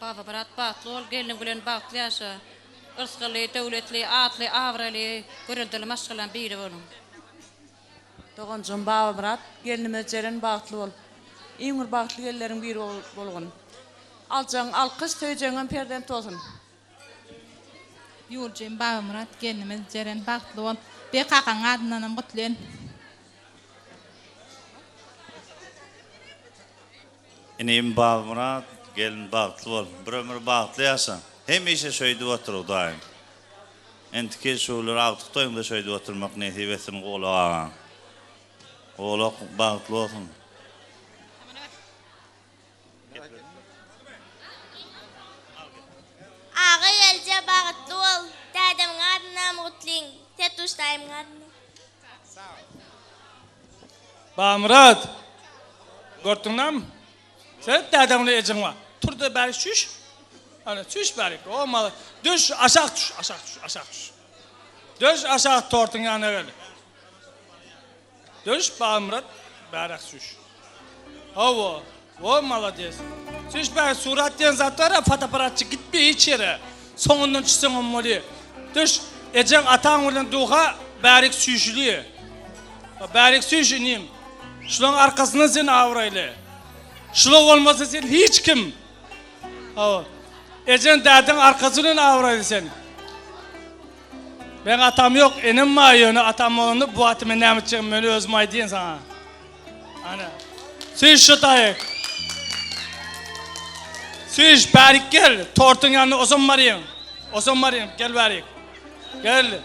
Babamrat bahtlı ol. Gelin bilen bahtly ýaşa. Irskly, döwletli, atly, awraly, görüldüli maşgalan biri bolun. Doğancığım Babamrat gelinimiz Ceren bahtlı ol. İňir bahtly gellerin biri bolgun. Aljaň alkış söýjeňem perdent olsun. Yurcum Babamrat gelinimiz Ceren bahtlı ol. Bir kakan adınanam kutluyn. Inim Bağımrat gelin bahtlı ol. Bir ömür bahtlı yaşa. Hem işe şöyle oturup daim. Entiki şular artık toyumda şöyle oturmak netibesin oğlu ağam. Oğlu bahtlı olsun. Ağa gelce bahtlı ol. Dädemin adynam gutlyň. Tetuş daýymyň adynam. Bağımrat. Gördün mü? Sen dädemle ejin var. Turda bäri şüş. Ana şüş bäri. O mal. Düş aşağı düş, aşağı düş, aşağı düş. Düş aşağı tortun yanına gel. Düş Bağımrat. Bäri şüş. Hava. O malades. Şüş bäri surat diyen zatlara fotoğrafçı gitme içeri. Sonundan çıksın olmalı. Düş ejin atan bilen duha bärik şüşlü. Bärik şüşünüm. Şunun arkasından sen avrayle. Şula olmasa sen hiç kim. Ecen dädin arkasından avrayle sen. Ben atam yok, enim mayını atam olanı bu atımı nämetçiğim beni özmay diyen sana. Ana. Süş şu tayık. Süş bärik gel. Tortun yanına osan mariyim. Osan mariyim. Gel bärik. Gel.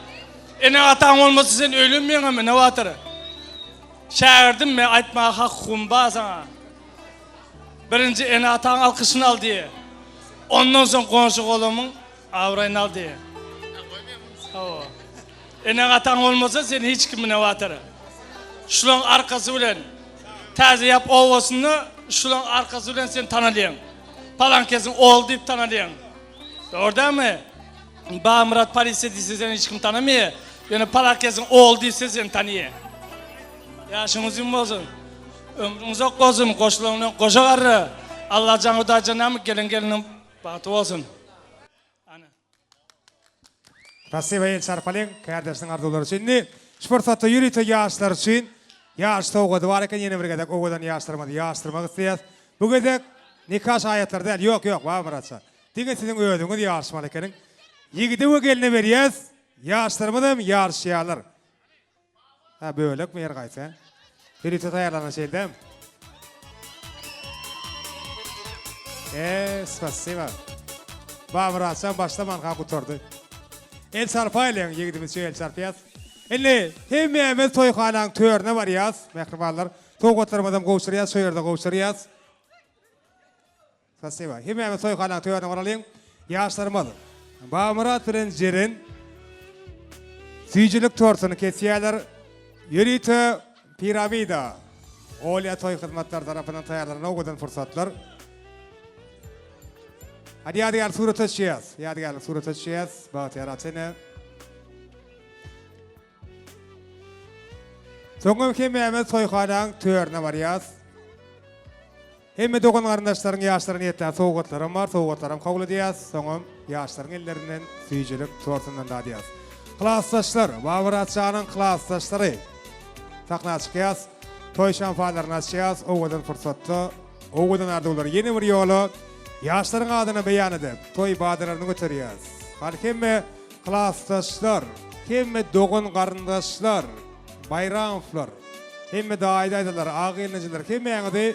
Ene atam olmasa sen ölünmeyen mi? Ne vatırı? Şäherdim men aýtmaga hakkym bar sana. Birinci ene ataň alkyşyny al diye. Ondan soň goňşy golamyň awraýyny al diye. Ene ataň olmasa sen hiç kimine watary. Şulaň arkasy bilen täze ýap owasyny şulaň arkasy bilen sen tanalýan. Palan kesin ol diýip tanalýan. Doğrudamy? Bağımrat Paris'e diýse sen hiç kim tanamaýar. Ýöne palan kesin ol diýse sen tanýar. Yaşınız uzun olsun. Ömrünüz ok olsun. Koşularına koşagarı. Allah canı da canım gelinin bahtı olsun. Spasiba Ensar Palen, kardeşlerin arzuları için. Sportata yürütü yaşlar için. Yaş toğudu var eken yeni bir gedek oğudan yaştırmadı. Yaştırmak isteyez. Bu gedek nikah ayetler değil. Yok yok var Muratsa. Dine sizin ödüğünü yaşmalı ekenin. Yigidi bu geline veriyez. Yaştırmadım yarışyalar. Ha böylek mi yer gaysa? Yürütü tayarlanan şeydem. Spasiba. Muratsa başlaman kaku tordu. El sarpayla yigidimiz el sarpayaz. Elle hemmemiz toyxanaň törüne barýas, mehribanlar. Toğutlarmadan goşurýas, söýerde goşurýas. Spasiba. Hemmemiz toyxanaň törüne baralyň. Ýaşlarymyz. Bağımrat bilen Jeren süýjilik tortuny kesýärler. Yürütü piramida. Olya toy hizmetler tarafından tayarlanan oğudan fırsatlar. Hadi yadigar surat açacağız. Yadigar surat açacağız. Bahtiyar Atene. Soňra kememe soýxanaň törüne barýas. Hemme dogan garyndaşlaryň ýaşlaryny ýetden sowgatlarym bar, sowgatlarym kabul edýäs. Soňra ýaşlaryň ellerinden süýjilik torsundan da edýäs. Klassdaşlar, Babur Atçanyň klassdaşlary. Takna çykýas. Toy şanfalaryny açýas. Owadan fırsatda, owadan ardular ýene bir ýoly ýaşlaryň adyny beýan edip, toy badalaryny göterýäs. Har hemme klassdaşlar, hemme dogan garyndaşlar, bayramlar, hemme daýdaýdylar, agylnyjylar, hemme ýa-da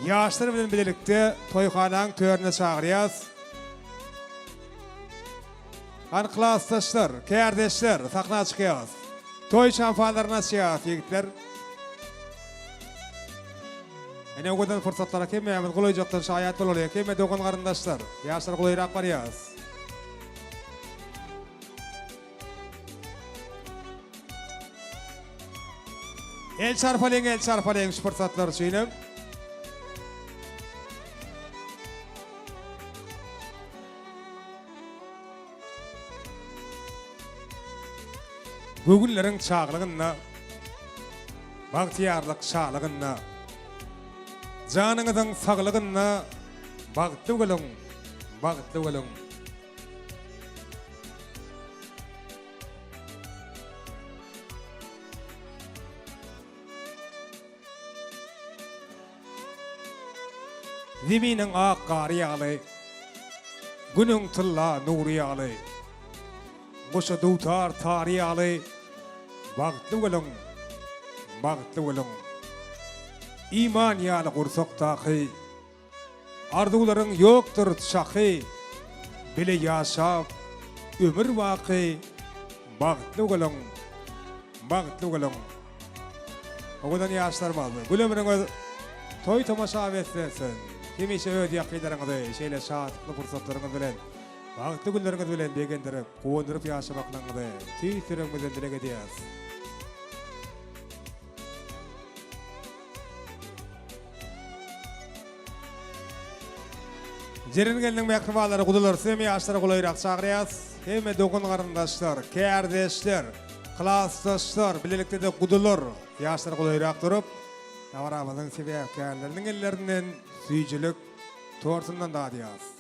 ýaşlar bilen birlikde toýxanaň törüne çagyrýas. An klassdaşlar, kärdeşler, takna çykýas. Toy şanfalaryny açýas ýigitler. Ene oğudan fırsatlara kemme ýa-da gulaýjakdan şaýat bolýar, kemme dogan garyndaşlar, ýaşlar gulaýrak barýas. El çarpaleň şu fırsatlar üçin. Bugünleriň çaglygyna, bagtyarlyk şalygyna, janyňyzyň saglygyna bagtly bolan, bagtly bolan. Ziminiň ak gary ýaly, günüň tylla nury ýaly, goşa dutar tary ýaly, bagtly bolan, bagtly bolan. İman ýaly gursakdaky, ardularyň ýokdur şahy, bile ýaşap, ömür waky, bagtly bolan, bagtly bolan. Oňdan ýaşlar boldy. Bu ömrüňiz toy tamaşa etsen. Kimişe öde ýakylaryňyzy, şeýle şatly fırsatlaryňyz bilen, bagtly günleriňiz bilen begendirip, goňdyryp ýaşamaklygyňyzy tüýsüreňizden dilek edýäs. Jerin geldiň mehribalary gudalar semi ýaşlara gulaýrak çagyrýas. Hemme dogan garyndaşlar, kärdeşler, klassdaşlar, bilelikde de gudalar ýaşlara gulaýrak durup, Dawaramyzyň sebäpkärleriniň ellerinden süýjilik torsundan da edýäs.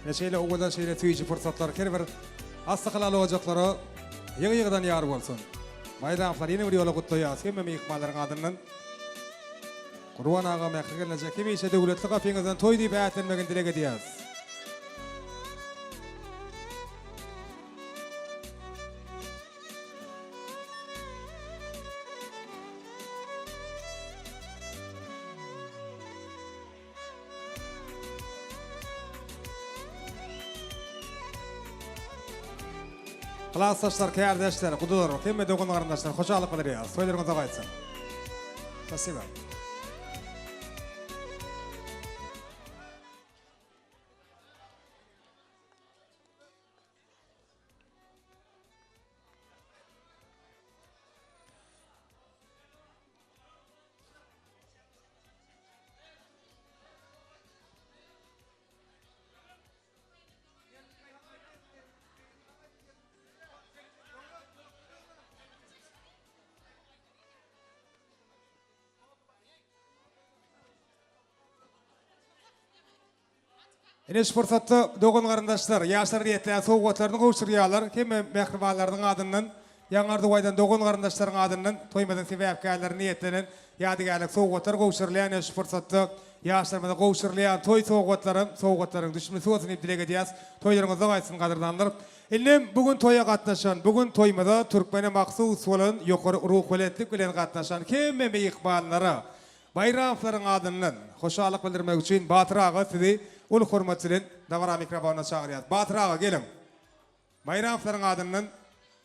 neşeyle o kadar şeyle tüyücü fırsatlar her bir astıqılalı olacakları yığıdan yar olsun. Bayramlar yeni bir yola kutlayas. Hem mehmanların adından Kurban ağa mehri gelecek. Kim ise devletli kapınızdan toy deyip ayetlenmegin dilek ediyaz. Klassdaşlar, kardeşler, kudular, hem de oğul kardeşler, hoşçakalın kadar. Soylarınıza qaytsın. Спасибо. Enes fırsatı doğun karındaşlar, yaşlar diyetler, soğuklarını kavuşturuyorlar. Hem mehribalarının adından, yanardı vaydan doğun karındaşların adından, toymadan sebepkarları niyetlenen, yadigarlık soğuklar kavuşturulayan enes fırsatı, yaşlarımızda kavuşturulayan toy soğukların düşmesi olsun hep dilek ediyaz. Toylarınızda kaysın kadırdanlar. Elim bugün toya katlaşan, bugün toymada Türkmen'e maksus olan yukarı ruh veletlik bilen katlaşan kim ikballara, bayramların adından, hoşalık bildirmek için Batır ağa sizi ul hurmatçılın davara mikrofonuna çağırıyaz. Batır ağa gelin. Bayramların adından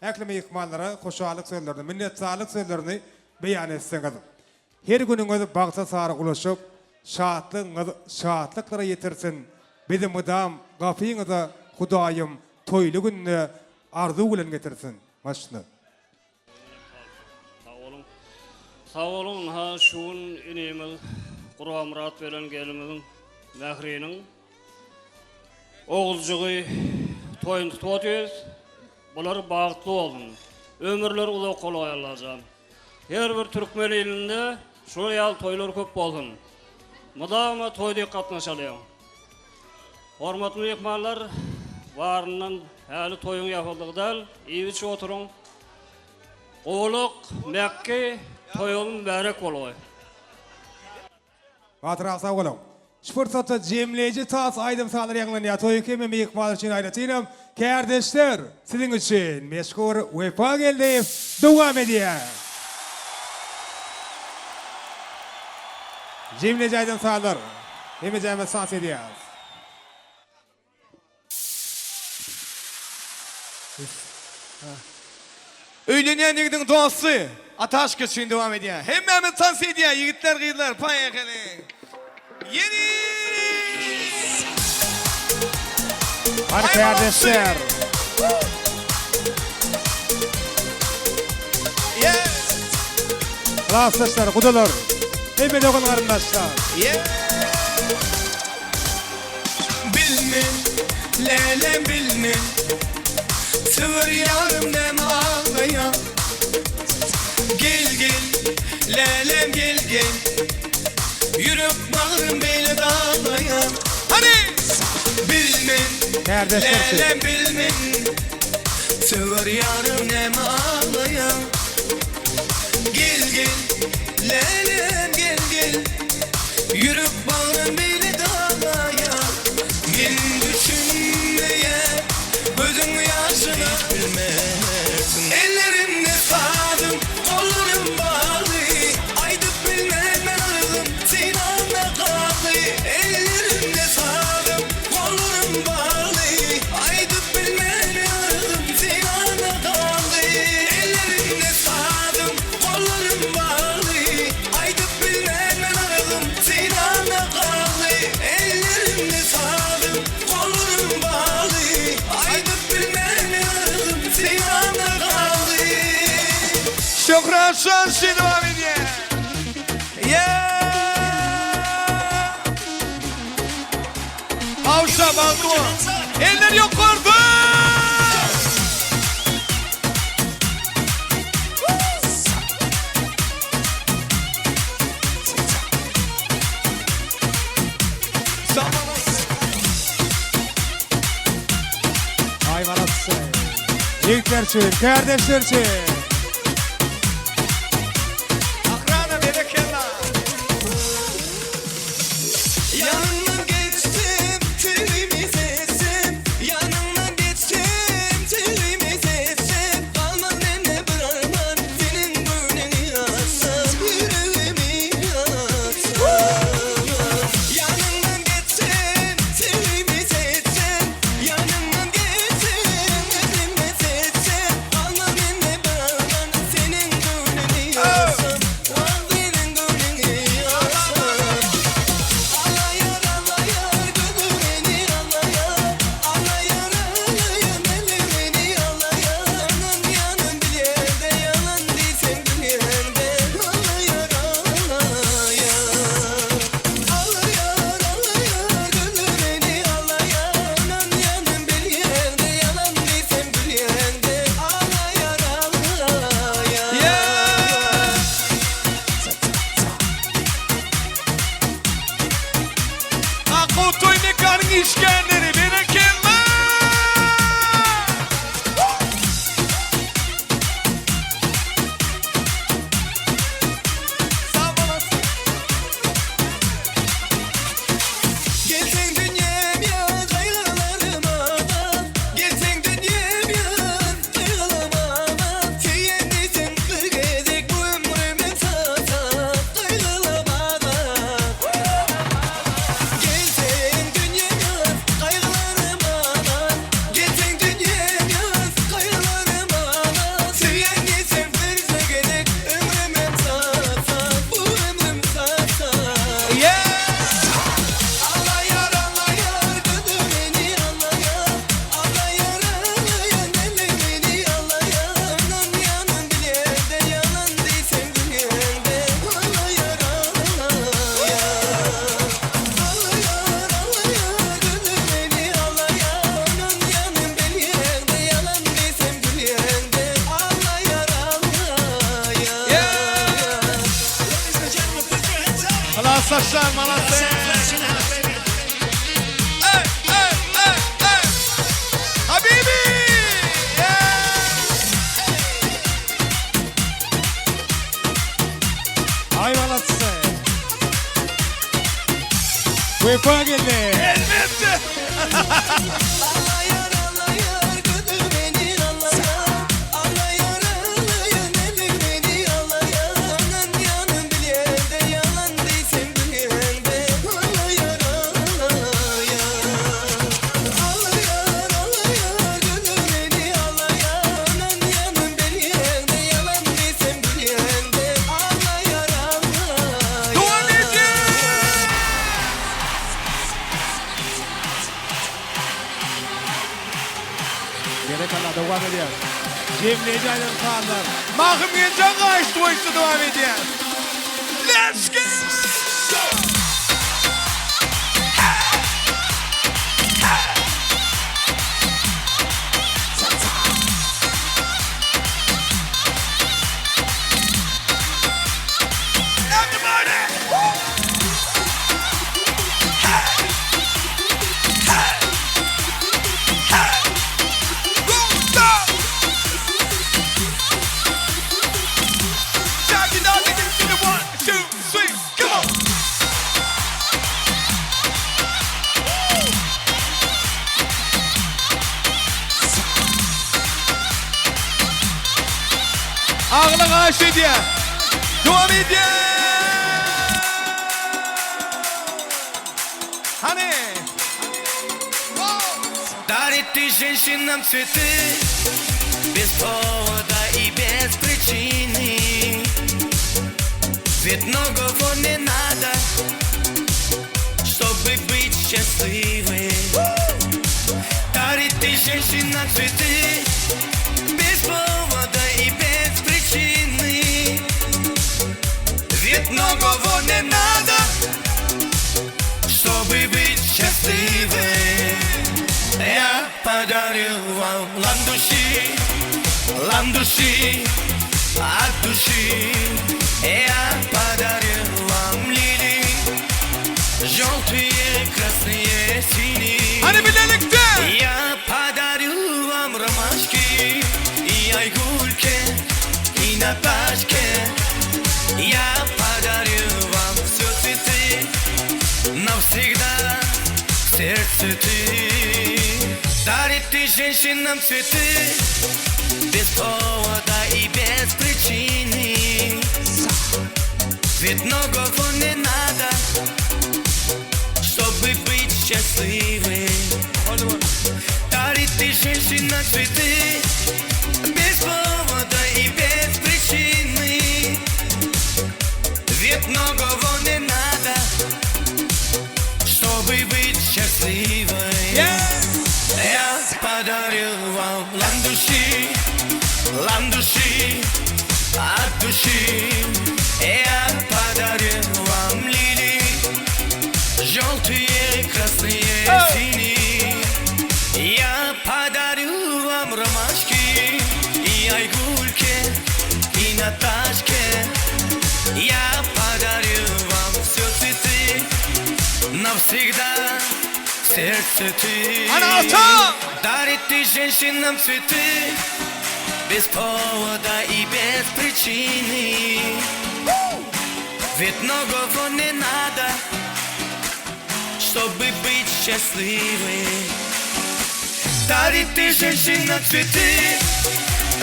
ekleme ikmallara, hoşalık sözlerini, minnettarlık sözlerini beyan etseniz. Her gününüz bağsa sarı ulaşıp, şahatlıklara yetirsin. Bizim müdam gafiyinize Hudayım toylu gününü arzu bilen getirsin. Başını. Sağ olun, ha şuun inimiz, Kurban Murat veren gelimizin, Mehrinin, oğulcuğu toyun tutuyoruz, bunlar bağıtlı olun, ömürler ulu kolay alacağım. Her bir Türkmen ilinde şuraya toylar köp olun, mudama toyda katlaşalım. Hormatlı mehmanlar, varından hali toyun yapıldıqdan, iyice oturun. Oğluk, Mekke, toyun bərek oluyor. Batır ağa sağ olun. Şu fırsatı cemleyici tas aydım sağlar yanlarına toyun kemi meyikmalı için aylatıyım. Kardeşler, sizin için meşgul vefa geldi. Devam ediyor. Cemleyici aydım sağlar. Demeyeceğimiz sans ediyor. Öylenen yigidin dostu Ataş geçin devam ediyor. Hemmemiz dans ediyor. Yigitler kıyılar payakalı. Yeni. Hadi kardeşler. Klassdaşlar, kudular. Hem de oğul karındaşlar. Bilmin, lelem bilmin, sığır yarımdan ağlayan. Gel gel, lelem gel gel, yürüp bağrım beni dağlayan. Hadi! Bilmin, Kardeşler, lelem bilmin, sığır yarımdan ağlayan. Gel gel, lelem gel gel, yürüp bağrım beni dağlayan. Men düşünmeye gözün yaşını bilmezsin. Ellerimde sadım, kollarım bağlı, aydıp bilmem ben ağırım, sinanla kaldı. Ellerimde sadım, kollarım bağlı, aydıp bilmem ben ağırım, sinanla kaldı. Ellerimde sadım, kollarım bağlı, aydıp bilmem ben ağırım, sinanla kaldı. Ellerimde sadım, kollarım bağlı, aydıp bilmem ben ağırım, sinanla kaldı. Şükran şansı devam ediyor. Avşa balkon. Eller yok kordu. Yiğitler için, kardeşler için. Akrana berekella. Yanından geçtim, telimi sestim. Yanından geçtim, telimi sestim. Kalmaz bende bırakmam, senin gönlünü yazsam, yüreğimi yazsam. Yanından geçtim, telimi sestim. Yanından geçtim, telimi sestim. Kalmaz bende bırakmam, senin gönlünü yazsam. Senin gönlünü yazsam. Akutoy ne karın işkenleri berekella. Gelsen dünyam ya kaygılarıma bak. Gelsen dünyam ya kaygılarıma bak. Seyenlisin kırk edek bu ömrümün sasa. Kaygılarıma bak. Gelsen dünyam ya kaygılarıma bak. Gelsen dünyam ya kaygılarıma bak. Seyenlisin kırk edek ömrümün sasa. Bu ömrüm sasa. Allah yar götür beni Allah yar. Allah yar deli beni Allah yar. Anan yanın bilende yalan değilsen dünyende. Allah yar Allah yar. Allah yar götür beni Allah yar. Anan yanın bilende yalan değilsen dünyende. Allah yar Allah yar. Malas saçlar, malas sen. Habibi. Hayvanatçısı. Vefa geldi. Elbette. Allah yar götür beni Allah yar. Allah yar deli beni Allah yar. Anan yanın bilende yalan değilsen dünyende. Allah yar Allah yar. Allah yar götür beni Allah yar. Anan yanın bilende yalan değilsen dünyende. Allah yar Allah yar. Duan edin. Gerek Allah devam ediyor. Cemleyeceğim kanlar. Mahım yenecek ağaç duayısı devam ediyor. Let's go. Ağla ağaç ediyor. Devam ediyor. Hani? Дарит ты женщинам цветы без повода и без причины. Ведь многого не надо, чтобы быть счастливой. Дарит ты женщинам цветы без повода и без причины. Ведь многого не надо, чтобы быть счастливой. Я подарю вам ландуши от души. Я подарю вам лилии, желтые, красные, синие. Hani birlikte? Я подарю вам ромашки. женщинам цветы без повода и без причины. Ведь многого не надо, чтобы быть счастливым. Дарит ты женщина цветы без повода и без причины. Ведь многого не надо, чтобы быть счастливой. Я подарю вам лам души, от души. Я подарю вам лилии, желтые, красные, синие. Я подарю вам ромашки и айгульки, и Наташке. Я подарю вам все цветы, навсегда в сердце ты. Дарит ты женщинам цветы без повода и без причины. Ведь многого не надо, чтобы быть счастливой. Дарит ты женщина цветы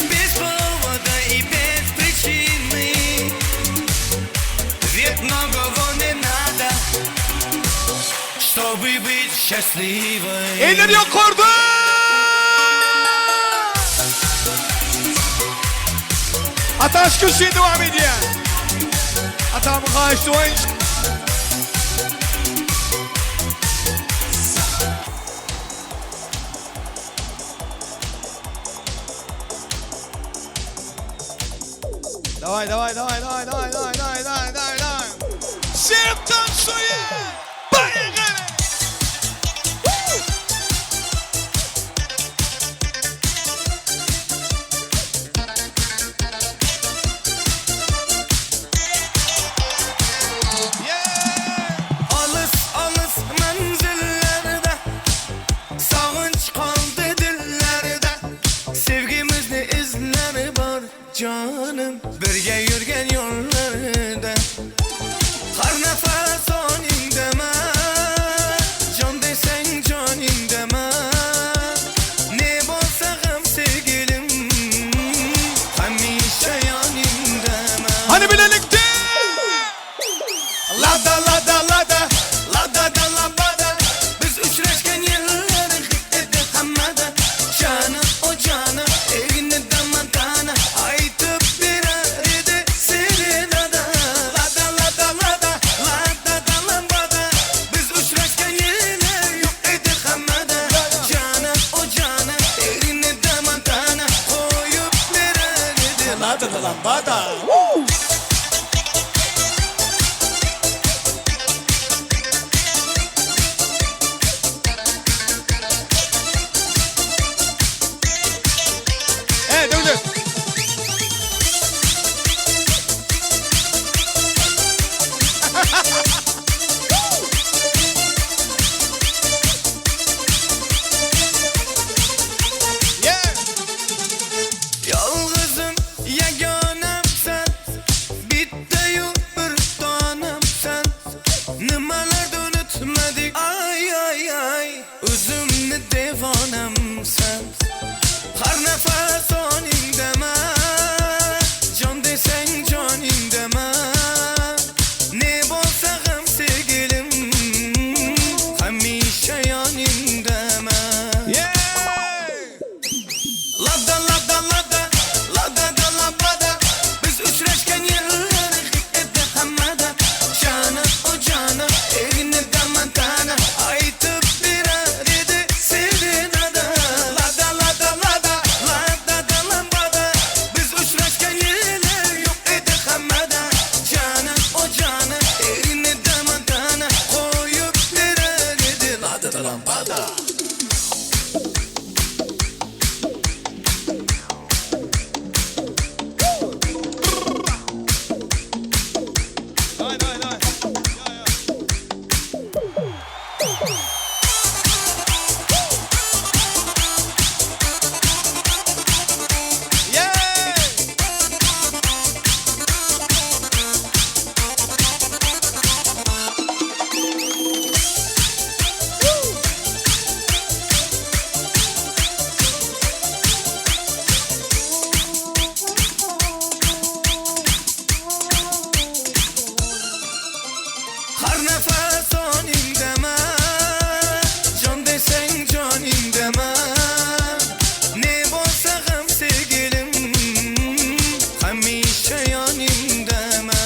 без повода и без причины. Ведь многого не надо, чтобы быть счастливой. Eller yukarıda! Ataş köşeye devam ediyor. Atamı karşı oyunç. Давай. Всем танцуем! Поехали! Alыс menzillerde sağınç kaldı dillerde. Sevgimizde izleri var canım, birge yürgen yollarda. Har nefes onin deme, can desen canin deme. Ne bolsa gam sevgilim, hamisha yanin deme. Hani birlikte? Lada da lambada. Biz uçraşken yılları hikmede hamada. Canı o canı evine damantana. Aytıp bir arada serenada. Lada da lambada. Biz uçraşken yılları hikmede hamada. Canı o canı evine damantana. Koyup bir arada. Lada da lambada. Devlet. Yalnızım yaganam sen, bitti yok bir tanem sen. Nimalarda unutmadık ay, özümle devanem sen. Har nefes onin deme, can desen canin deme. Ne bolsa gam sevgilim, hamisha yanin deme. Lada da lambada. Biz uçraşken yılları hikmede hamada. Canı o canı evine damantana. Aytıp bir arada serenada. Lada da lambada. Bir nefes onim deme, can desen canim deme. Ne bolsa hem sevgilim, hamisha yanim deme.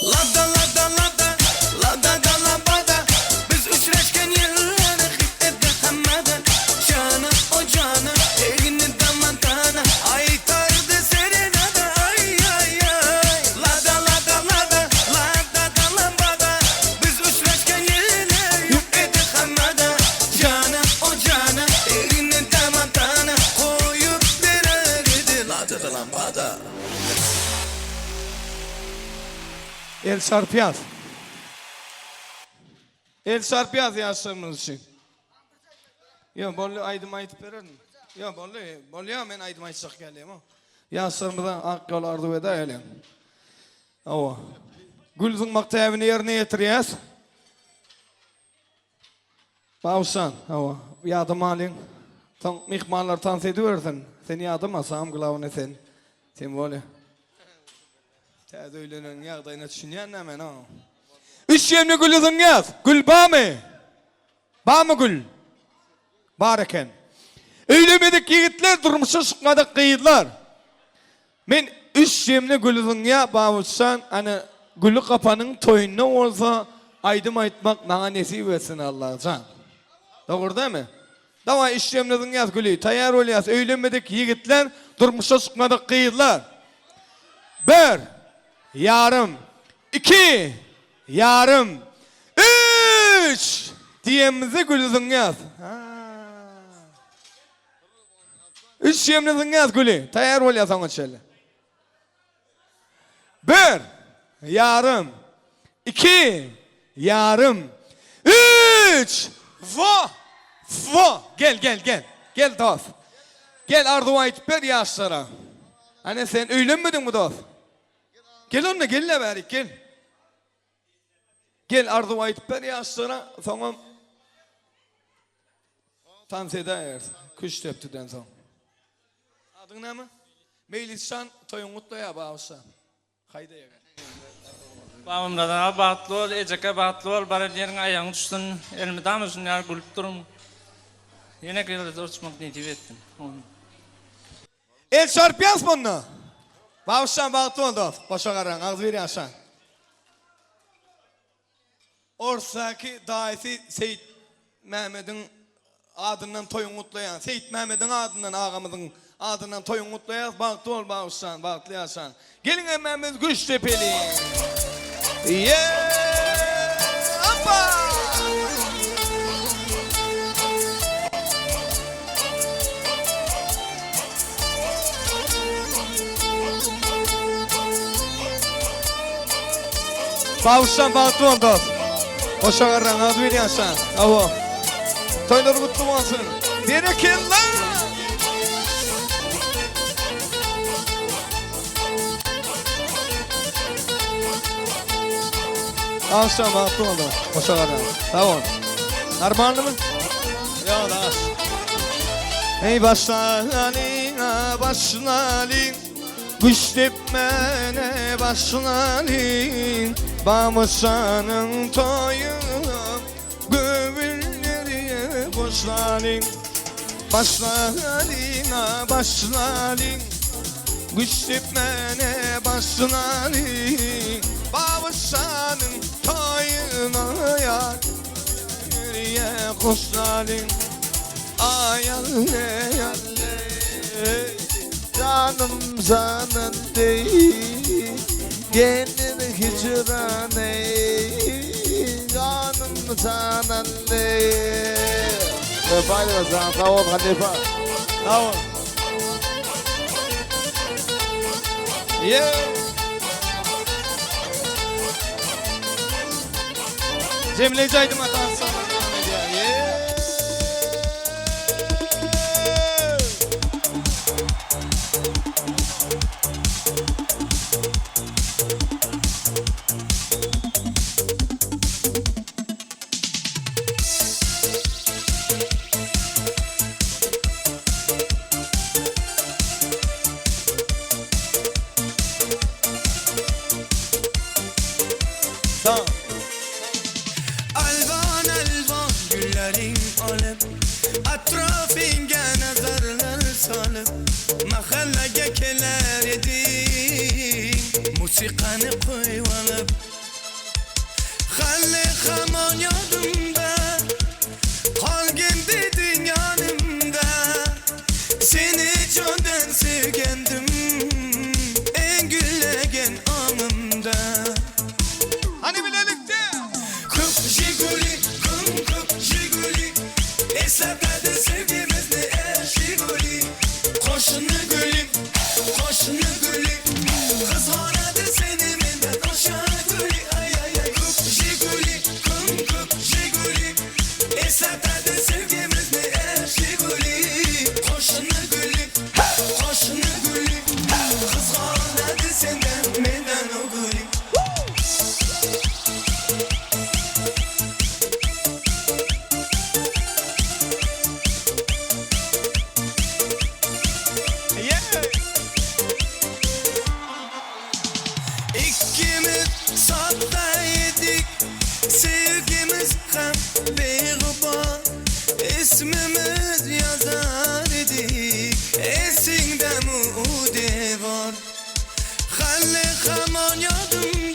Lada lada lada, lada da labada. Biz uçraşken yılları hit eddi hemmeden. Cana o cana, elini damantana. Ay tardı serenada, ay ay ay. Lada lada lada, lada da labada. Biz uçraşken yılları hit eddi hemmeden. Cana o cana, elini damantana. Koyup verirdi lada da lambada. El Sarpiyaz. El Sarpiyaz yaşlarımız için. Ya bollu aydım aytıp verelim. Ya bollu ya men aydım aytsak geleyim ha. Yaşlarımızdan ak yol arzu eda öyle. Ava. Gülzün maktabını yerine getiriyaz. Bağışsan, ava. Yadım alın. Mihmanlar tans ediyorsun. Seni yadım asam gılavını sen. Sen böyle. Tədöylünün yağdayına düşünyen ne men ha? Üç yemli gülüzün yaz. Gül bağ mı? Bağ mı gül? Bareken. Öylemedik yiğitler durmuşa çıkmadık kıyıdlar. Men üç yemli gülüzün ya bağışsan hani gülü kapanın toyunna olsa aydım aytmak bana nesip etsin Allah can. Doğru değil mi? Dava üç yemli yaz gülü. Tayar ol yaz. Öylemedik yiğitler durmuşa çıkmadık kıyıdlar. Bir. Yarım, 2, yarım, 3 diyemizi gülüzün yaz. 3 yemlizin yaz gülü. Tayar ol yaz ona şöyle. 1, yarım, 2, yarım, 3 vo. Gel dost. Gel ardu aytıp ver yaşlara. Hani sen öylenmedin mi dost? Gel onunla geline verik gel. Gel arzu aytıp ver yaşlara sonra dans eder. Kuş teptiden sonra. Adın ne mi? Meylishan toyun mutlu ya bağışsan. Haydi ya. Bağımradan bağıtlı ol, eceke bağıtlı ol, bari yerin ayağını düştün, elimi damızın yer gülüp durun. Yine kıyıldı uçmak niyeti ettim. El Sarpiyaz bununla. Bağışsan bağıtlı oldu. Başa karan, ağız veri aşağı. Orsaki daisi Seyit Mehmet'in adından toyun mutlayan. Seyit Mehmet'in adından ağamızın adından toyun mutlayan. Bağıtlı ol bağışsan, bağıtlı yaşan. Gelin Mehmet Güçtepeli. Hoppa! Bağışsan bağıtlı oldu. Hoşça karran, ağzı beni yaşan. Avo. Toylar mutlu olsun. Bereketler. Bağışsan bağıtlı oldu. Hoşça karran. Tamam. Armağanlı mı? Ya da aç. Ey başlalin, başlalin. Güçtepmene başlalin. Bağmışanın toyuna göbülleri boşlalin. Başlalin, başlalin. Güçtepmene başlalin. Bağmışanın toyuna yar nereye koşlalin. Ayalle yalle canım canın değil. Kendini hicran ey, canım canan ey. Fayda sana, sağ ol Halife. Sağ ol. Yeah. Cemile Caydım hatası sana devam ediyor. Yeah. Sağ ol. Alvan alvan güllerin alıp Atrafınga nazarlar salıp Mahallege keler edin Musikanı koyup Halle hamon yadımda Kalgin dedin yanımda Seni candan sevgendim En güllegen anımda Hani bilelikte? Kup Jiguli, kup Jiguli Esnaflarda sevgimiz ne Jiguli Koşunu gülüm, koşunu gülüm Kız horadı seni benden aşağı gülü Ay ay ay kup Jiguli, kup Jiguli Esnaflarda sevgimiz ne Jiguli Koşunu gülüm, koşunu gülüm Kız horadı senden benden o gülüm İkimiz sattaydık Sevgimiz hem beğuba İsmimiz yazar idik Esinde mu var Halle hamon yadım